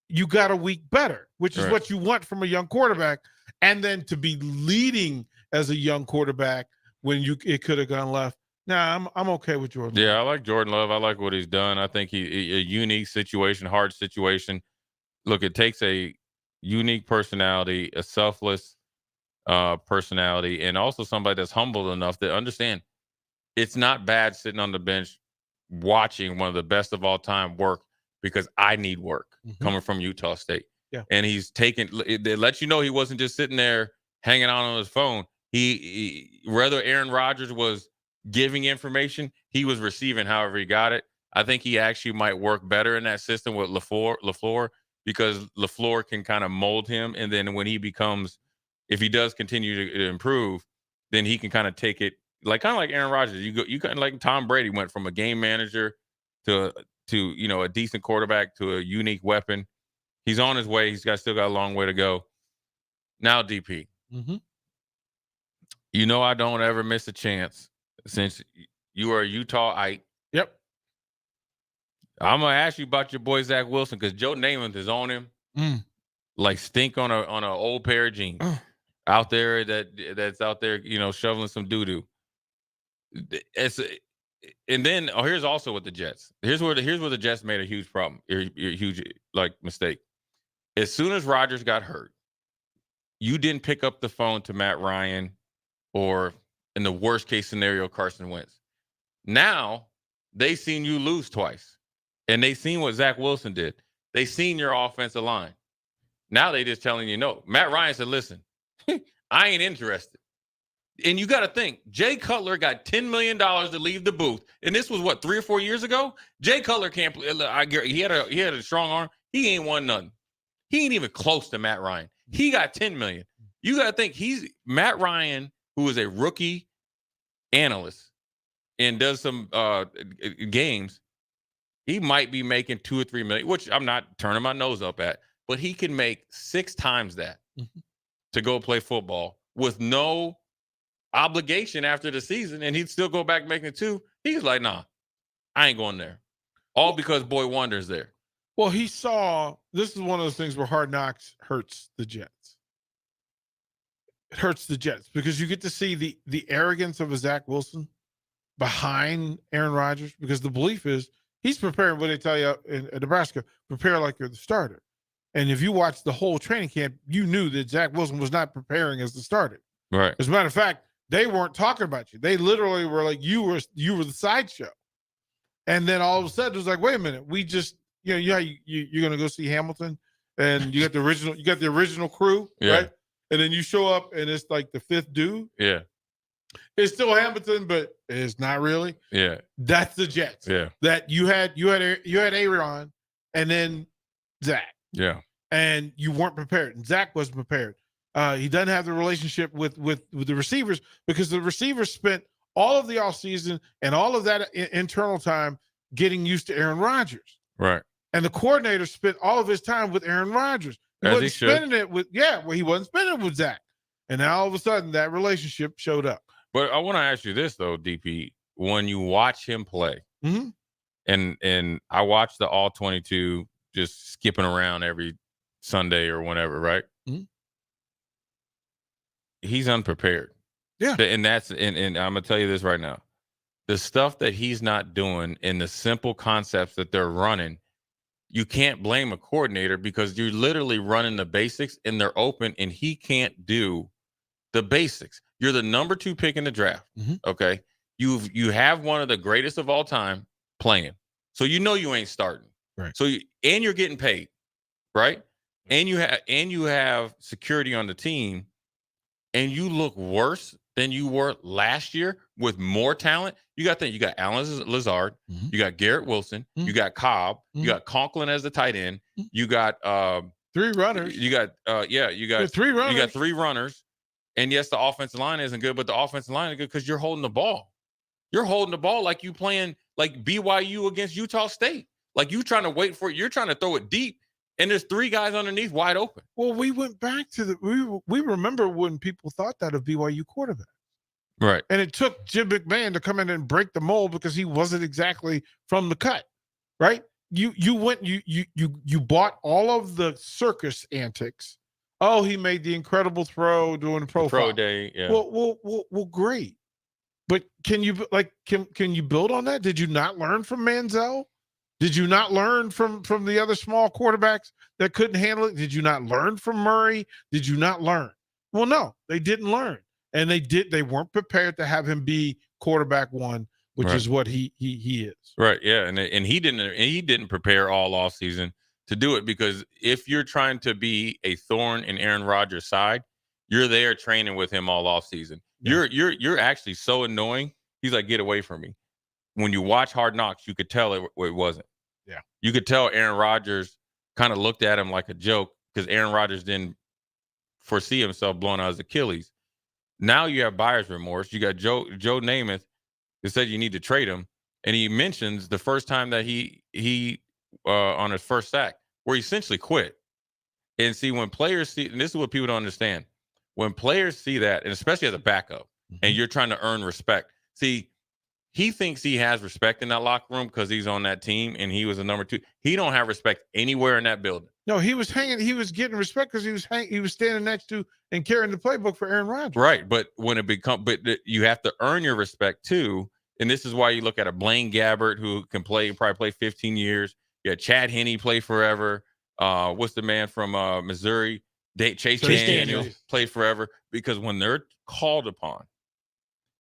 you got a week better, which is what you want from a young quarterback. And then to be leading as a young quarterback when it could have gone left. Nah, I'm okay with Jordan. Yeah, I like Jordan Love. I like what he's done. I think a unique situation, hard situation. Look, it takes a unique personality, a selfless personality, and also somebody that's humble enough to understand it's not bad sitting on the bench watching one of the best of all time work, because I need work coming from Utah State. Yeah. And he's taken, it lets you know he wasn't just sitting there hanging out on his phone. He whether Aaron Rodgers was giving information, he was receiving however he got it. I think he actually might work better in that system with LaFleur, because LaFleur can kind of mold him. And then when he becomes, if he does continue to improve, then he can kind of take it like Aaron Rodgers. You kind of like Tom Brady went from a game manager to a decent quarterback to a unique weapon. He's on his way. He's still got a long way to go. Now, DP, I don't ever miss a chance since you are a Utahite. Yep. I'm gonna ask you about your boy Zach Wilson, because Joe Namath is on him like stink on an old pair of jeans out there that's out there, shoveling some doo doo. And then here's also with the Jets. Here's where the Jets made a huge problem, a huge mistake. As soon as Rodgers got hurt, you didn't pick up the phone to Matt Ryan or, in the worst case scenario, Carson Wentz. Now they seen you lose twice, and they seen what Zach Wilson did. They seen your offensive line. Now they just telling you no. Matt Ryan said, "Listen, I ain't interested." And you got to think, Jay Cutler got $10 million to leave the booth, and this was 3 or 4 years ago. Jay Cutler can't play. He had a strong arm. He ain't won nothing. He ain't even close to Matt Ryan. He got $10 million. You got to think, he's Matt Ryan, who is a rookie analyst and does some games. He might be making $2 or $3 million, which I'm not turning my nose up at, but he can make 6 times that to go play football with no obligation after the season, and he'd still go back making 2. He's like, nah, I ain't going there. All because Boy Wonder's there. Well, he saw, this is one of those things where Hard Knocks hurts the Jets. It hurts the Jets because you get to see the arrogance of a Zach Wilson behind Aaron Rodgers, because the belief is he's preparing, what they tell you in Nebraska, prepare like you're the starter. And if you watch the whole training camp, you knew that Zach Wilson was not preparing as the starter. Right. As a matter of fact, they weren't talking about you. They literally were like, you were the sideshow. And then all of a sudden it was like, wait a minute, we just, you're going to go see Hamilton, and you got the original crew, right? And then you show up and it's like the 5th dude. Yeah. It's still Hamilton, but it's not really. Yeah. That's the Jets. Yeah. That you had Aaron and then Zach. Yeah. And you weren't prepared. And Zach wasn't prepared. He doesn't have the relationship with the receivers, because the receivers spent all of the offseason and all of that internal time getting used to Aaron Rodgers. Right. And the coordinator spent all of his time with Aaron Rodgers. He wasn't spending it with Zach. And now all of a sudden that relationship showed up. But I want to ask you this though, DP. when you watch him play, and I watch the all 22 just skipping around every Sunday or whenever, right? He's unprepared. Yeah. And that's and I'm gonna tell you this right now. The stuff that he's not doing in the simple concepts that they're running, you can't blame a coordinator because you're literally running the basics and they're open and he can't do the basics. You're the number 2 pick in the draft. Okay. You have one of the greatest of all time playing. So you know you ain't starting. Right. So and you're getting paid, right? And you have security on the team, and you look worse than you were last year with more talent. You got Alan Lazard, you got Garrett Wilson, you got Cobb, you got Conklin as the tight end, you got 3 runners. You got 3 runners. You got 3 runners. And yes, the offensive line isn't good, but the offensive line is good because you're holding the ball. You're holding the ball like you playing like BYU against Utah State. Like you trying to wait for it. You're trying to throw it deep, and there's 3 guys underneath wide open. Well, we went back to we remember when people thought that of BYU quarterbacks. Right. And it took Jim McMahon to come in and break the mold because he wasn't exactly from the cut. Right? You bought all of the circus antics. Oh, he made the incredible throw doing the profile. Pro day, yeah. Well, great. But can you build on that? Did you not learn from Manziel? Did you not learn from the other small quarterbacks that couldn't handle it? Did you not learn from Murray? Did you not learn? Well, no, they didn't learn. And they weren't prepared to have him be quarterback 1, which is what he is. Right. Yeah. And he didn't prepare all offseason to do it, because if you're trying to be a thorn in Aaron Rodgers' side, you're there training with him all offseason. Yeah. You're actually so annoying. He's like, get away from me. When you watch Hard Knocks, you could tell it wasn't. Yeah. You could tell Aaron Rodgers kind of looked at him like a joke because Aaron Rodgers didn't foresee himself blowing out his Achilles. Now you have buyer's remorse. You got Joe Namath that said you need to trade him. And he mentions the first time that he on his first sack, where he essentially quit. And see, when players see, and this is what people don't understand, when players see that, and especially as a backup, and you're trying to earn respect, see, he thinks he has respect in that locker room because he's on that team and he was a number 2. He don't have respect anywhere in that building. No, he was getting respect because he was standing next to and carrying the playbook for Aaron Rodgers. Right, but when it you have to earn your respect too, and this is why you look at a Blaine Gabbert who can probably play 15 years. You had Chad Henne play forever. What's the man from Missouri? Chase Daniels played forever, because when they're called upon,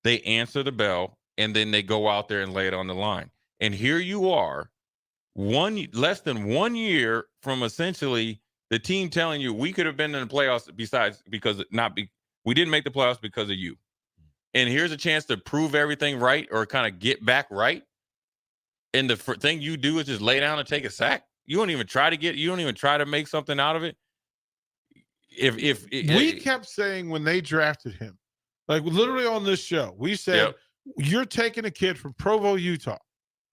they answer the bell and then they go out there and lay it on the line. And here you are, less than 1 year from essentially the team telling you we could have been in the playoffs we didn't make the playoffs because of you. And here's a chance to prove everything right or kind of get back right. And the thing you do is just lay down and take a sack. You don't even try to make something out of it. We kept saying when they drafted him, like literally on this show, we said, you're taking a kid from Provo, Utah,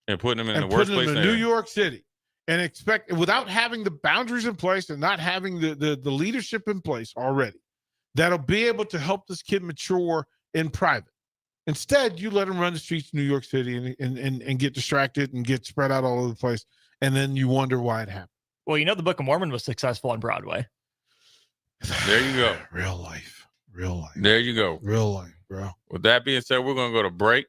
and putting him in the worst place in New York City, and without having the boundaries in place and not having the leadership in place already, that'll be able to help this kid mature in private. Instead, you let him run the streets of New York City and get distracted and get spread out all over the place, and then you wonder why it happened. Well, the Book of Mormon was successful on Broadway. There you go. Real life. There you go. Real life, bro. With that being said, we're going to go to break.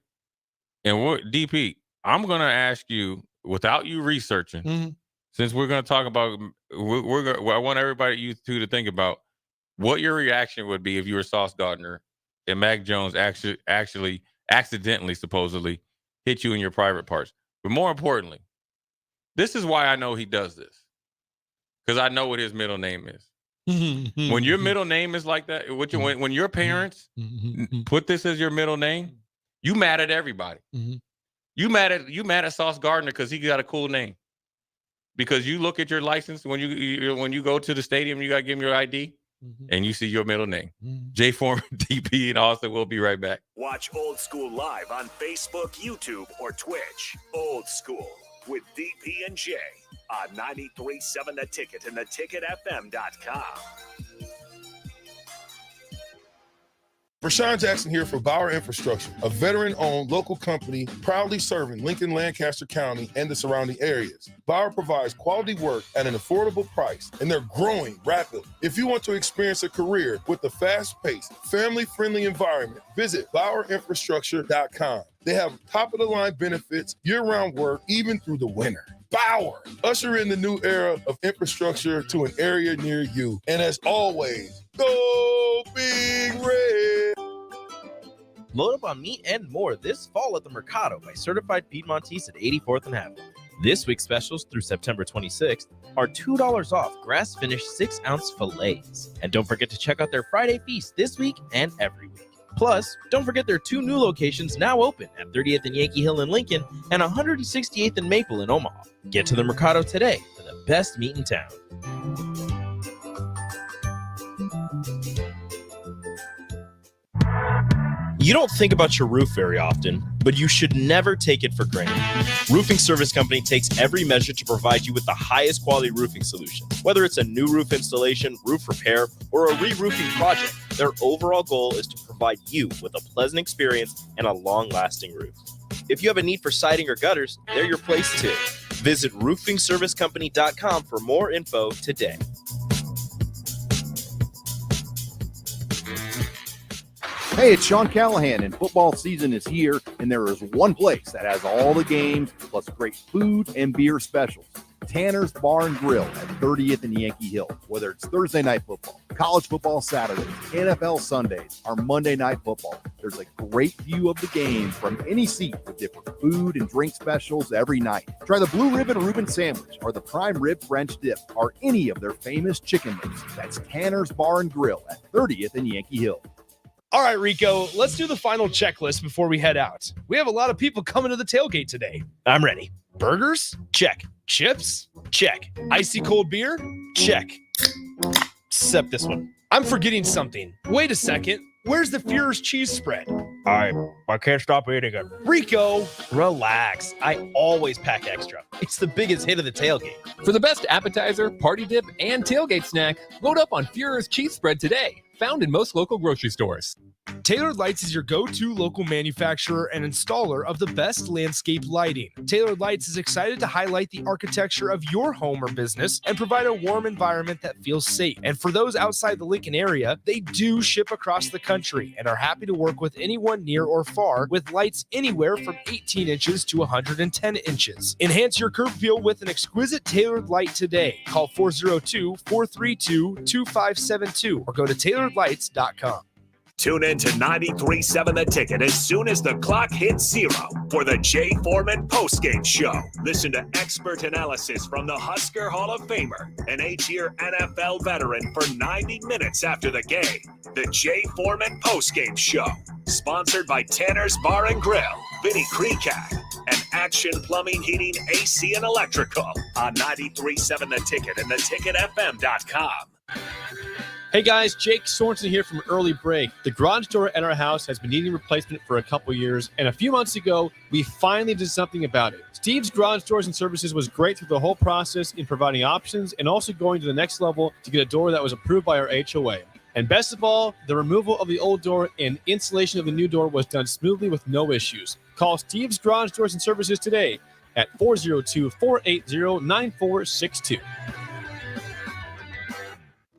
And DP, I'm going to ask you, without you researching, since we're going to talk about, I want everybody, you two, to think about what your reaction would be if you were Sauce Gardner and Mac Jones actually accidentally, supposedly, hit you in your private parts. But more importantly, this is why I know he does this, because I know what his middle name is. When your middle name is like that, when your parents put this as your middle name, you mad at everybody. You mad at Sauce Gardner because he got a cool name. Because you look at your license when you go to the stadium, you got to give him your ID, and you see your middle name. Jay Foreman, DP, and Austin. We'll be right back. Watch Old School live on Facebook, YouTube, or Twitch. Old School with DP and Jay on 93.7 The Ticket and theticketfm.com. Rashawn Jackson here for Bauer Infrastructure, a veteran-owned local company proudly serving Lincoln, Lancaster County, and the surrounding areas. Bauer provides quality work at an affordable price, and they're growing rapidly. If you want to experience a career with a fast-paced, family-friendly environment, visit BauerInfrastructure.com. They have top-of-the-line benefits, year-round work, even through the winter. Bauer, usher in the new era of infrastructure to an area near you. And as always, go Big Red! Load up on meat and more this fall at the Mercado by Certified Piedmontese at 84th and Hampton. This week's specials through September 26th are $2 off grass-finished 6-ounce fillets. And don't forget to check out their Friday feast this week and every week. Plus, don't forget their 2 new locations now open at 30th and Yankee Hill in Lincoln and 168th and Maple in Omaha. Get to the Mercado today for the best meat in town. You don't think about your roof very often, but you should never take it for granted. Roofing Service Company takes every measure to provide you with the highest quality roofing solution. Whether it's a new roof installation, roof repair, or a re-roofing project, their overall goal is to provide you with a pleasant experience and a long-lasting roof. If you have a need for siding or gutters, they're your place too. Visit roofingservicecompany.com for more info today. Hey, it's Sean Callahan, and football season is here, and there is one place that has all the games, plus great food and beer specials. Tanner's Bar and Grill at 30th and Yankee Hill. Whether it's Thursday night football, college football Saturdays, NFL Sundays, or Monday night football, there's a great view of the game from any seat with different food and drink specials every night. Try the Blue Ribbon Reuben Sandwich or the Prime Rib French Dip or any of their famous chicken wings. That's Tanner's Bar and Grill at 30th and Yankee Hill. All right, Rico, let's do the final checklist before we head out. We have a lot of people coming to the tailgate today. I'm ready. Burgers? Check. Chips? Check. Icy cold beer? Check. Except this one. I'm forgetting something. Wait a second. Where's the Führer's cheese spread? I can't stop eating it. Rico, relax. I always pack extra. It's the biggest hit of the tailgate. For the best appetizer, party dip, and tailgate snack, load up on Führer's cheese spread today. Found in most local grocery stores. Tailored Lights is your go-to local manufacturer and installer of the best landscape lighting. Tailored Lights is excited to highlight the architecture of your home or business and provide a warm environment that feels safe. And for those outside the Lincoln area, they do ship across the country and are happy to work with anyone near or far with lights anywhere from 18 inches to 110 inches. Enhance your curb appeal with an exquisite Tailored Light today. Call 402-432-2572 or go to tailoredlights.com. Tune in to 93.7 The Ticket as soon as the clock hits 0 for the Jay Foreman postgame show. Listen to expert analysis from the Husker Hall of Famer, an 8-year NFL veteran for 90 minutes after the game. The Jay Foreman postgame show, sponsored by Tanner's Bar and Grill, Vinny Kreekak, and Action Plumbing, Heating, AC, and Electrical on 93.7 The Ticket and theticketfm.com. Hey guys, Jake Sorensen here from Early Break. The garage door at our house has been needing replacement for a couple years, and a few months ago, we finally did something about it. Steve's Garage Doors and Services was great through the whole process in providing options and also going to the next level to get a door that was approved by our HOA. And best of all, the removal of the old door and installation of the new door was done smoothly with no issues. Call Steve's Garage Doors and Services today at 402-480-9462.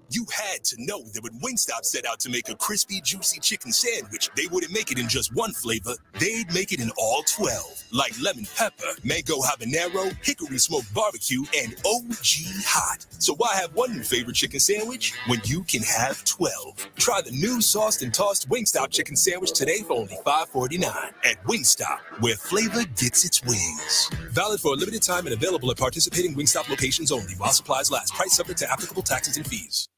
You had to know that when Wingstop set out to make a crispy, juicy chicken sandwich, they wouldn't make it in just one flavor. They'd make it in all 12, like lemon pepper, mango habanero, hickory smoked barbecue, and OG hot. So why have one new favorite chicken sandwich when you can have 12? Try the new sauced and tossed Wingstop chicken sandwich today for only $5.49 at Wingstop, where flavor gets its wings. Valid for a limited time and available at participating Wingstop locations only while supplies last. Price subject to applicable taxes and fees.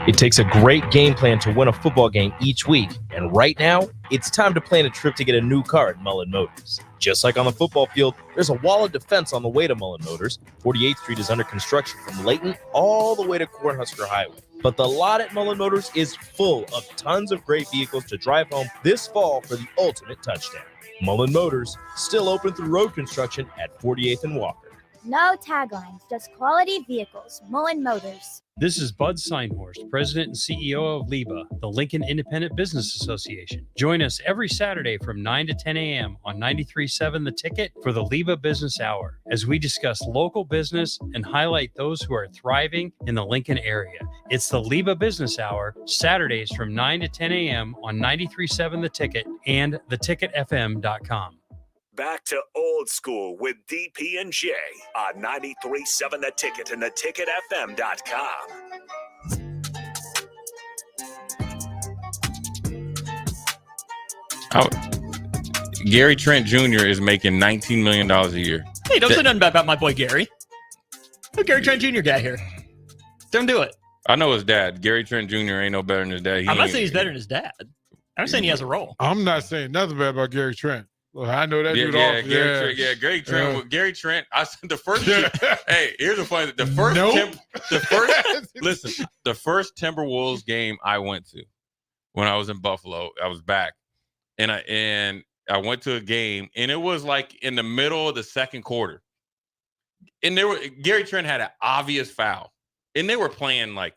It takes a great game plan to win a football game each week, and right now, it's time to plan a trip to get a new car at Mullen Motors. Just like on the football field, there's a wall of defense on the way to Mullen Motors. 48th Street is under construction from Layton all the way to Cornhusker Highway. But the lot at Mullen Motors is full of tons of great vehicles to drive home this fall for the ultimate touchdown. Mullen Motors, still open through road construction at 48th and Walker. No taglines, just quality vehicles. Mullen Motors. This is Bud Seinhorst, President and CEO of LIBA, the Lincoln Independent Business Association. Join us every Saturday from 9 to 10 a.m. on 93.7 The Ticket for the LIBA Business Hour, as we discuss local business and highlight those who are thriving in the Lincoln area. It's the LIBA Business Hour, Saturdays from 9 to 10 a.m. on 93.7 The Ticket and theticketfm.com. Back to old school with DP and J on 93.7 The Ticket and theticketfm.com. Gary Trent Jr. is making $19 million a year. Hey, don't say nothing bad about my boy Gary. What Gary Trent Jr. got here? Don't do it. I know his dad. Gary Trent Jr. ain't no better than his dad. I'm not saying he's better than his dad. I'm saying he has a role. I'm not saying nothing bad about Gary Trent. Well, I know that dude. Gary Trent. Gary Trent. I said the first. Hey, here's the funny. The first. Listen. The first Timberwolves game I went to when I was in Buffalo, I was back, and I went to a game, and it was like in the middle of the second quarter, and Gary Trent had an obvious foul, and they were playing like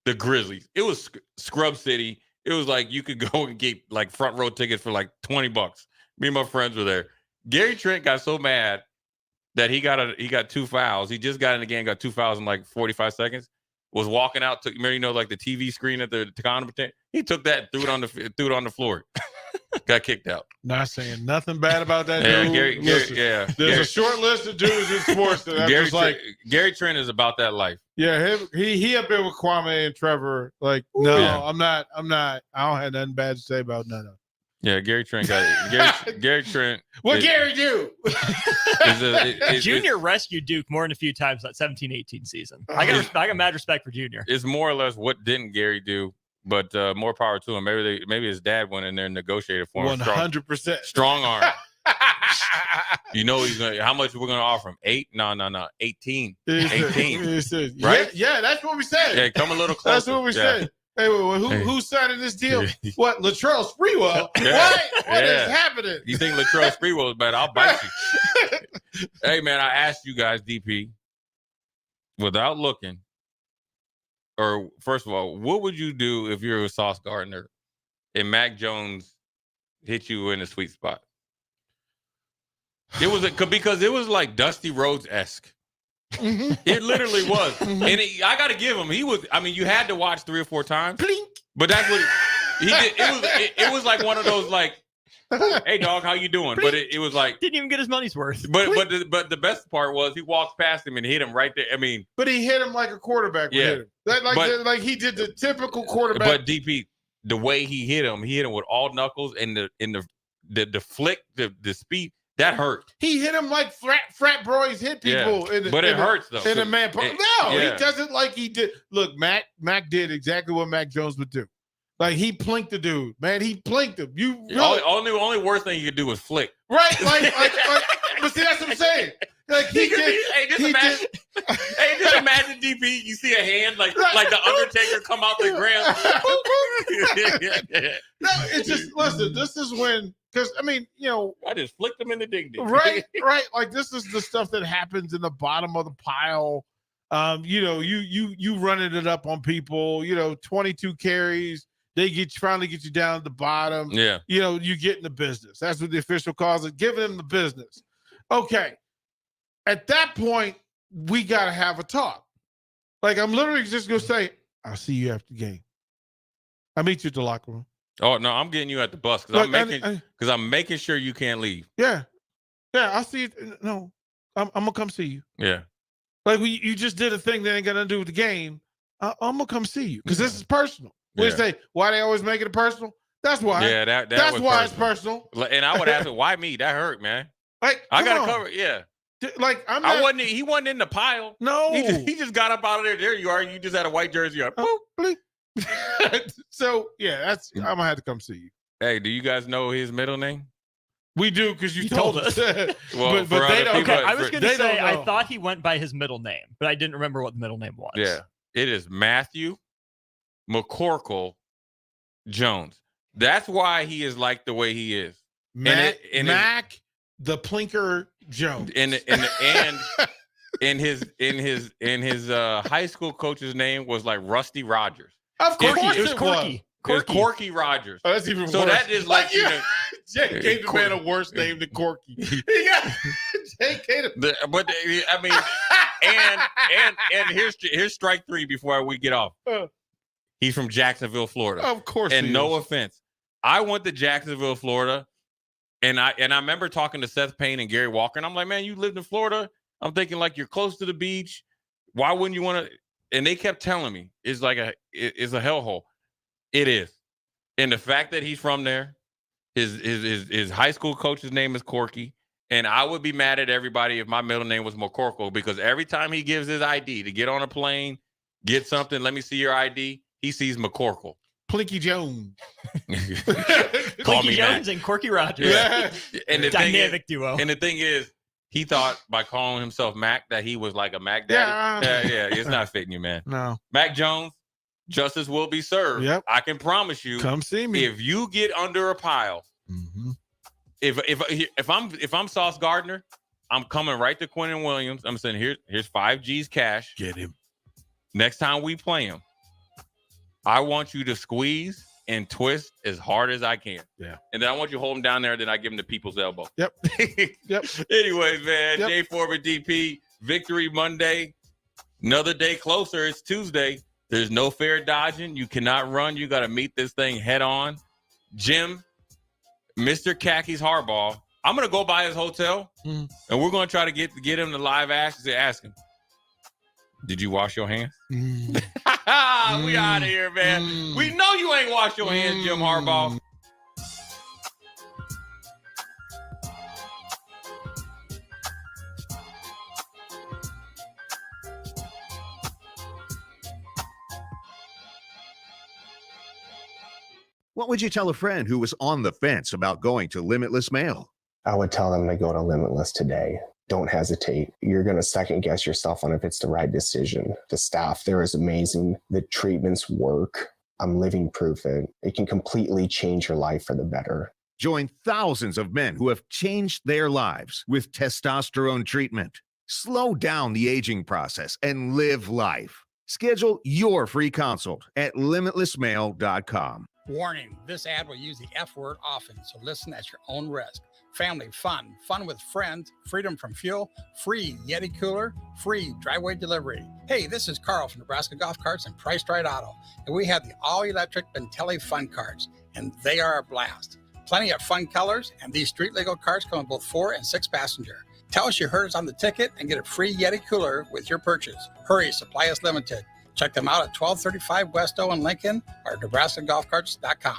the Grizzlies. It was Scrub City. It was like you could go and get like front row tickets for like $20. Me and my friends were there. Gary Trent got so mad that he got 2 fouls. He just got in the game, got 2 fouls in like 45 seconds. Was walking out to like the TV screen at the Takana. He took that, threw it on the floor. Got kicked out. Not saying nothing bad about that dude. There's a short list of dudes in sports that Gary Trent is about that life. Yeah, he up there with Kwame and Trevor. Like, no, yeah. I'm not. I don't have nothing bad to say about none of them. Yeah, Gary Trent got it. Gary Trent. What Gary do? Junior rescued Duke more than a few times that 17-18 season. I got mad respect for Junior. It's more or less what didn't Gary do, but more power to him. Maybe his dad went in there and negotiated for him. 100%. Strong arm. You know he's gonna. How much we're gonna offer him? 8? No. 18. 18. Right? Yeah, that's what we said. Yeah, come a little closer. That's what we said. Hey, who's signing this deal? What, Latrell Sprewell? Yeah. What is happening? You think Latrell Sprewell is bad? I'll bite you. Hey, man, I asked you guys, DP, without looking, or first of all, what would you do if you're a Sauce Gardner and Mac Jones hit you in a sweet spot? It was because it was like Dusty Rhodes-esque. Mm-hmm. It literally was. Mm-hmm. And I got to give him. You had to watch 3 or 4 times. Plink. But that's what he did. It was like one of those like, hey, dog, how you doing? Plink. But it was like. Didn't even get his money's worth. But the best part was he walked past him and hit him right there. I mean. But he hit him like a quarterback would hit him. Like he did the typical quarterback. But DP, the way he hit him with all knuckles and the flick, the speed. That hurt. He hit him like frat boys hit people. Yeah. But it hurts, though. In a man. He doesn't like he did. Look, Mac did exactly what Mac Jones would do. Like, he plinked the dude. Man, he plinked him. You really, only worst thing you could do was flick. Right? Like but see, that's what I'm saying. Like, just imagine DP, you see a hand like the Undertaker come out the ground. No, it's just, listen, this is when, because, I just flicked him in the ding. Right. Like, this is the stuff that happens in the bottom of the pile. You running it up on people, 22 carries. They finally get you down at the bottom. Yeah. You get in the business. That's what the official calls it, giving them the business. Okay. At that point, we got to have a talk. Like, I'm literally just going to say, I'll see you after the game. I'll meet you at the locker room. Oh, no, I'm getting you at the bus because I'm making sure you can't leave. Yeah. Yeah, I'll see you. No, I'm going to come see you. Yeah. Like, you just did a thing that ain't got nothing to do with the game. I'm going to come see you because this is personal. We say, why they always make it personal? That's why. Yeah, that's why it's personal. And I would ask him, why me? That hurt, man. Like, I got to cover it. Yeah. Like, he wasn't in the pile. No. He just got up out of there. There you are. You just had a white jersey on. So, yeah, I'm going to have to come see you. Hey, do you guys know his middle name? We do, because you told us. Well, but they don't. Okay, I was going to say, I thought he went by his middle name, but I didn't remember what the middle name was. Yeah. It is Matthew McCorkle Jones. That's why he is like the way he is. Mac the Plinker Jones. And and his high school coach's name was like Rusty Rogers. Of course, It was Corky. It was Corky Rogers. Oh, that's even so worse. that is like Jay gave the man a worse name than Corky. He got Jay gave but I mean, and here's strike three before we get off. He's from Jacksonville, Florida. Of course, and he no is. offense, I went to Jacksonville, Florida, and I remember talking to Seth Payne and Gary Walker, and I'm like, man, you lived in Florida. I'm thinking like you're close to the beach. Why wouldn't you want to? And they kept telling me it's like it's a hellhole. It is, and the fact that he's from there, his high school coach's name is Corky, and I would be mad at everybody if my middle name was McCorkle, because every time he gives his ID to get on a plane, get something, let me see your ID, he sees McCorkle. Plinky Jones. Plinky Jones and Corky Rogers. Yeah. And the Dynamic duo. And the thing is, he thought by calling himself Mac that he was like a Mac daddy. Yeah, it's not fitting you, man. No. Mac Jones, justice will be served. Yep. I can promise you. Come see me. If you get under a pile, if I'm Sauce Gardner, I'm coming right to Quentin Williams. I'm saying here's 5 G's cash. Get him. Next time we play him, I want you to squeeze and twist as hard as I can. Yeah. And then I want you to hold him down there, then I give him the people's elbow. Yep. Yep. Anyways, man, Yep. Jay Foreman, DP, Victory Monday. Another day closer. It's Tuesday. There's no fair dodging. You cannot run. You got to meet this thing head on. Jim, Mr. Khakis Harbaugh, I'm going to go by his hotel, and we're going to try to get him to live ask him, did you wash your hands? We out of here, man. We know you ain't washed your hands, Jim Harbaugh. What would you tell a friend who was on the fence about going to Limitless Mail? I would tell them to go to Limitless today. Don't hesitate. You're going to second guess yourself on if it's the right decision. The staff there is amazing. The treatments work. I'm living proof that it can completely change your life for the better. Join thousands of men who have changed their lives with testosterone treatment. Slow down the aging process and live life. Schedule your free consult at limitlessmail.com. Warning, this ad will use the F word often, so listen at your own risk. Family fun, fun with friends, freedom from fuel, free Yeti cooler, free driveway delivery. Hey, this is Carl from Nebraska Golf Carts and Priced Right Auto, and we have the all-electric Bentelli Fun Carts, and they are a blast. Plenty of fun colors, and these street-legal carts come in both 4 and 6 passenger. Tell us you heard us on the ticket and get a free Yeti cooler with your purchase. Hurry, supply is limited. Check them out at 1235 West O in Lincoln or NebraskaGolfCarts.com.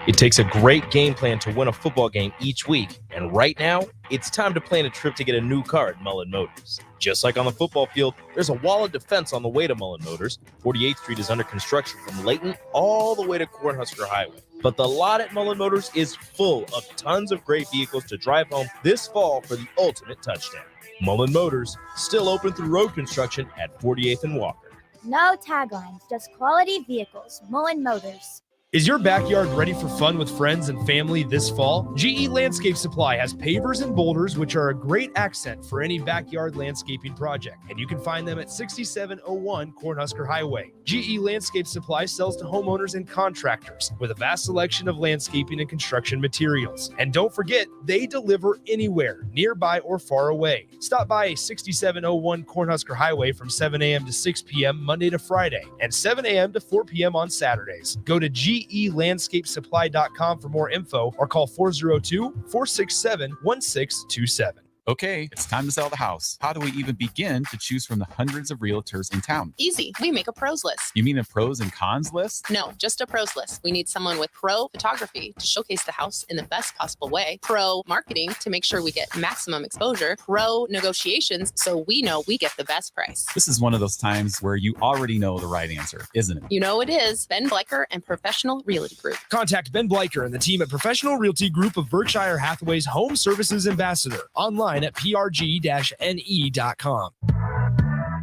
It takes a great game plan to win a football game each week, and right now, it's time to plan a trip to get a new car at Mullen Motors. Just like on the football field, there's a wall of defense on the way to Mullen Motors. 48th Street is under construction from Layton all the way to Cornhusker Highway. But the lot at Mullen Motors is full of tons of great vehicles to drive home this fall for the ultimate touchdown. Mullen Motors, still open through road construction at 48th and Walker. No taglines, just quality vehicles. Mullen Motors. Is your backyard ready for fun with friends and family this fall? GE Landscape Supply has pavers and boulders, which are a great accent for any backyard landscaping project. And you can find them at 6701 Cornhusker Highway. GE Landscape Supply sells to homeowners and contractors with a vast selection of landscaping and construction materials. And don't forget, they deliver anywhere, nearby or far away. Stop by 6701 Cornhusker Highway from 7 a.m. to 6 p.m. Monday to Friday and 7 a.m. to 4 p.m. on Saturdays. Go to GELandscapesupply.com for more info or call 402-467-1627. Okay, it's time to sell the house. How do we even begin to choose from the hundreds of realtors in town? Easy. We make a pros list. You mean a pros and cons list? No, just a pros list. We need someone with pro photography to showcase the house in the best possible way, pro marketing to make sure we get maximum exposure, pro negotiations so we know we get the best price. This is one of those times where you already know the right answer, isn't it? You know it is. Ben Bleicher and Professional Realty Group. Contact Ben Bleicher and the team at Professional Realty Group of Berkshire Hathaway's Home Services Ambassador. Online at prg-ne.com.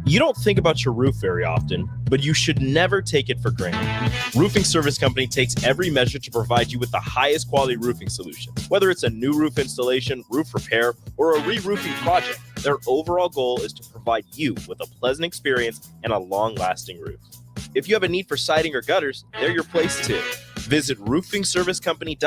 You don't think about your roof very often, but you should never take it for granted. Roofing Service Company takes every measure to provide you with the highest quality roofing solution. Whether it's a new roof installation, roof repair, or a re-roofing project, their overall goal is to provide provide you with a pleasant experience and a long-lasting roof. If you have a need for siding or gutters, they're your place too. Visit roofingservicecompany.com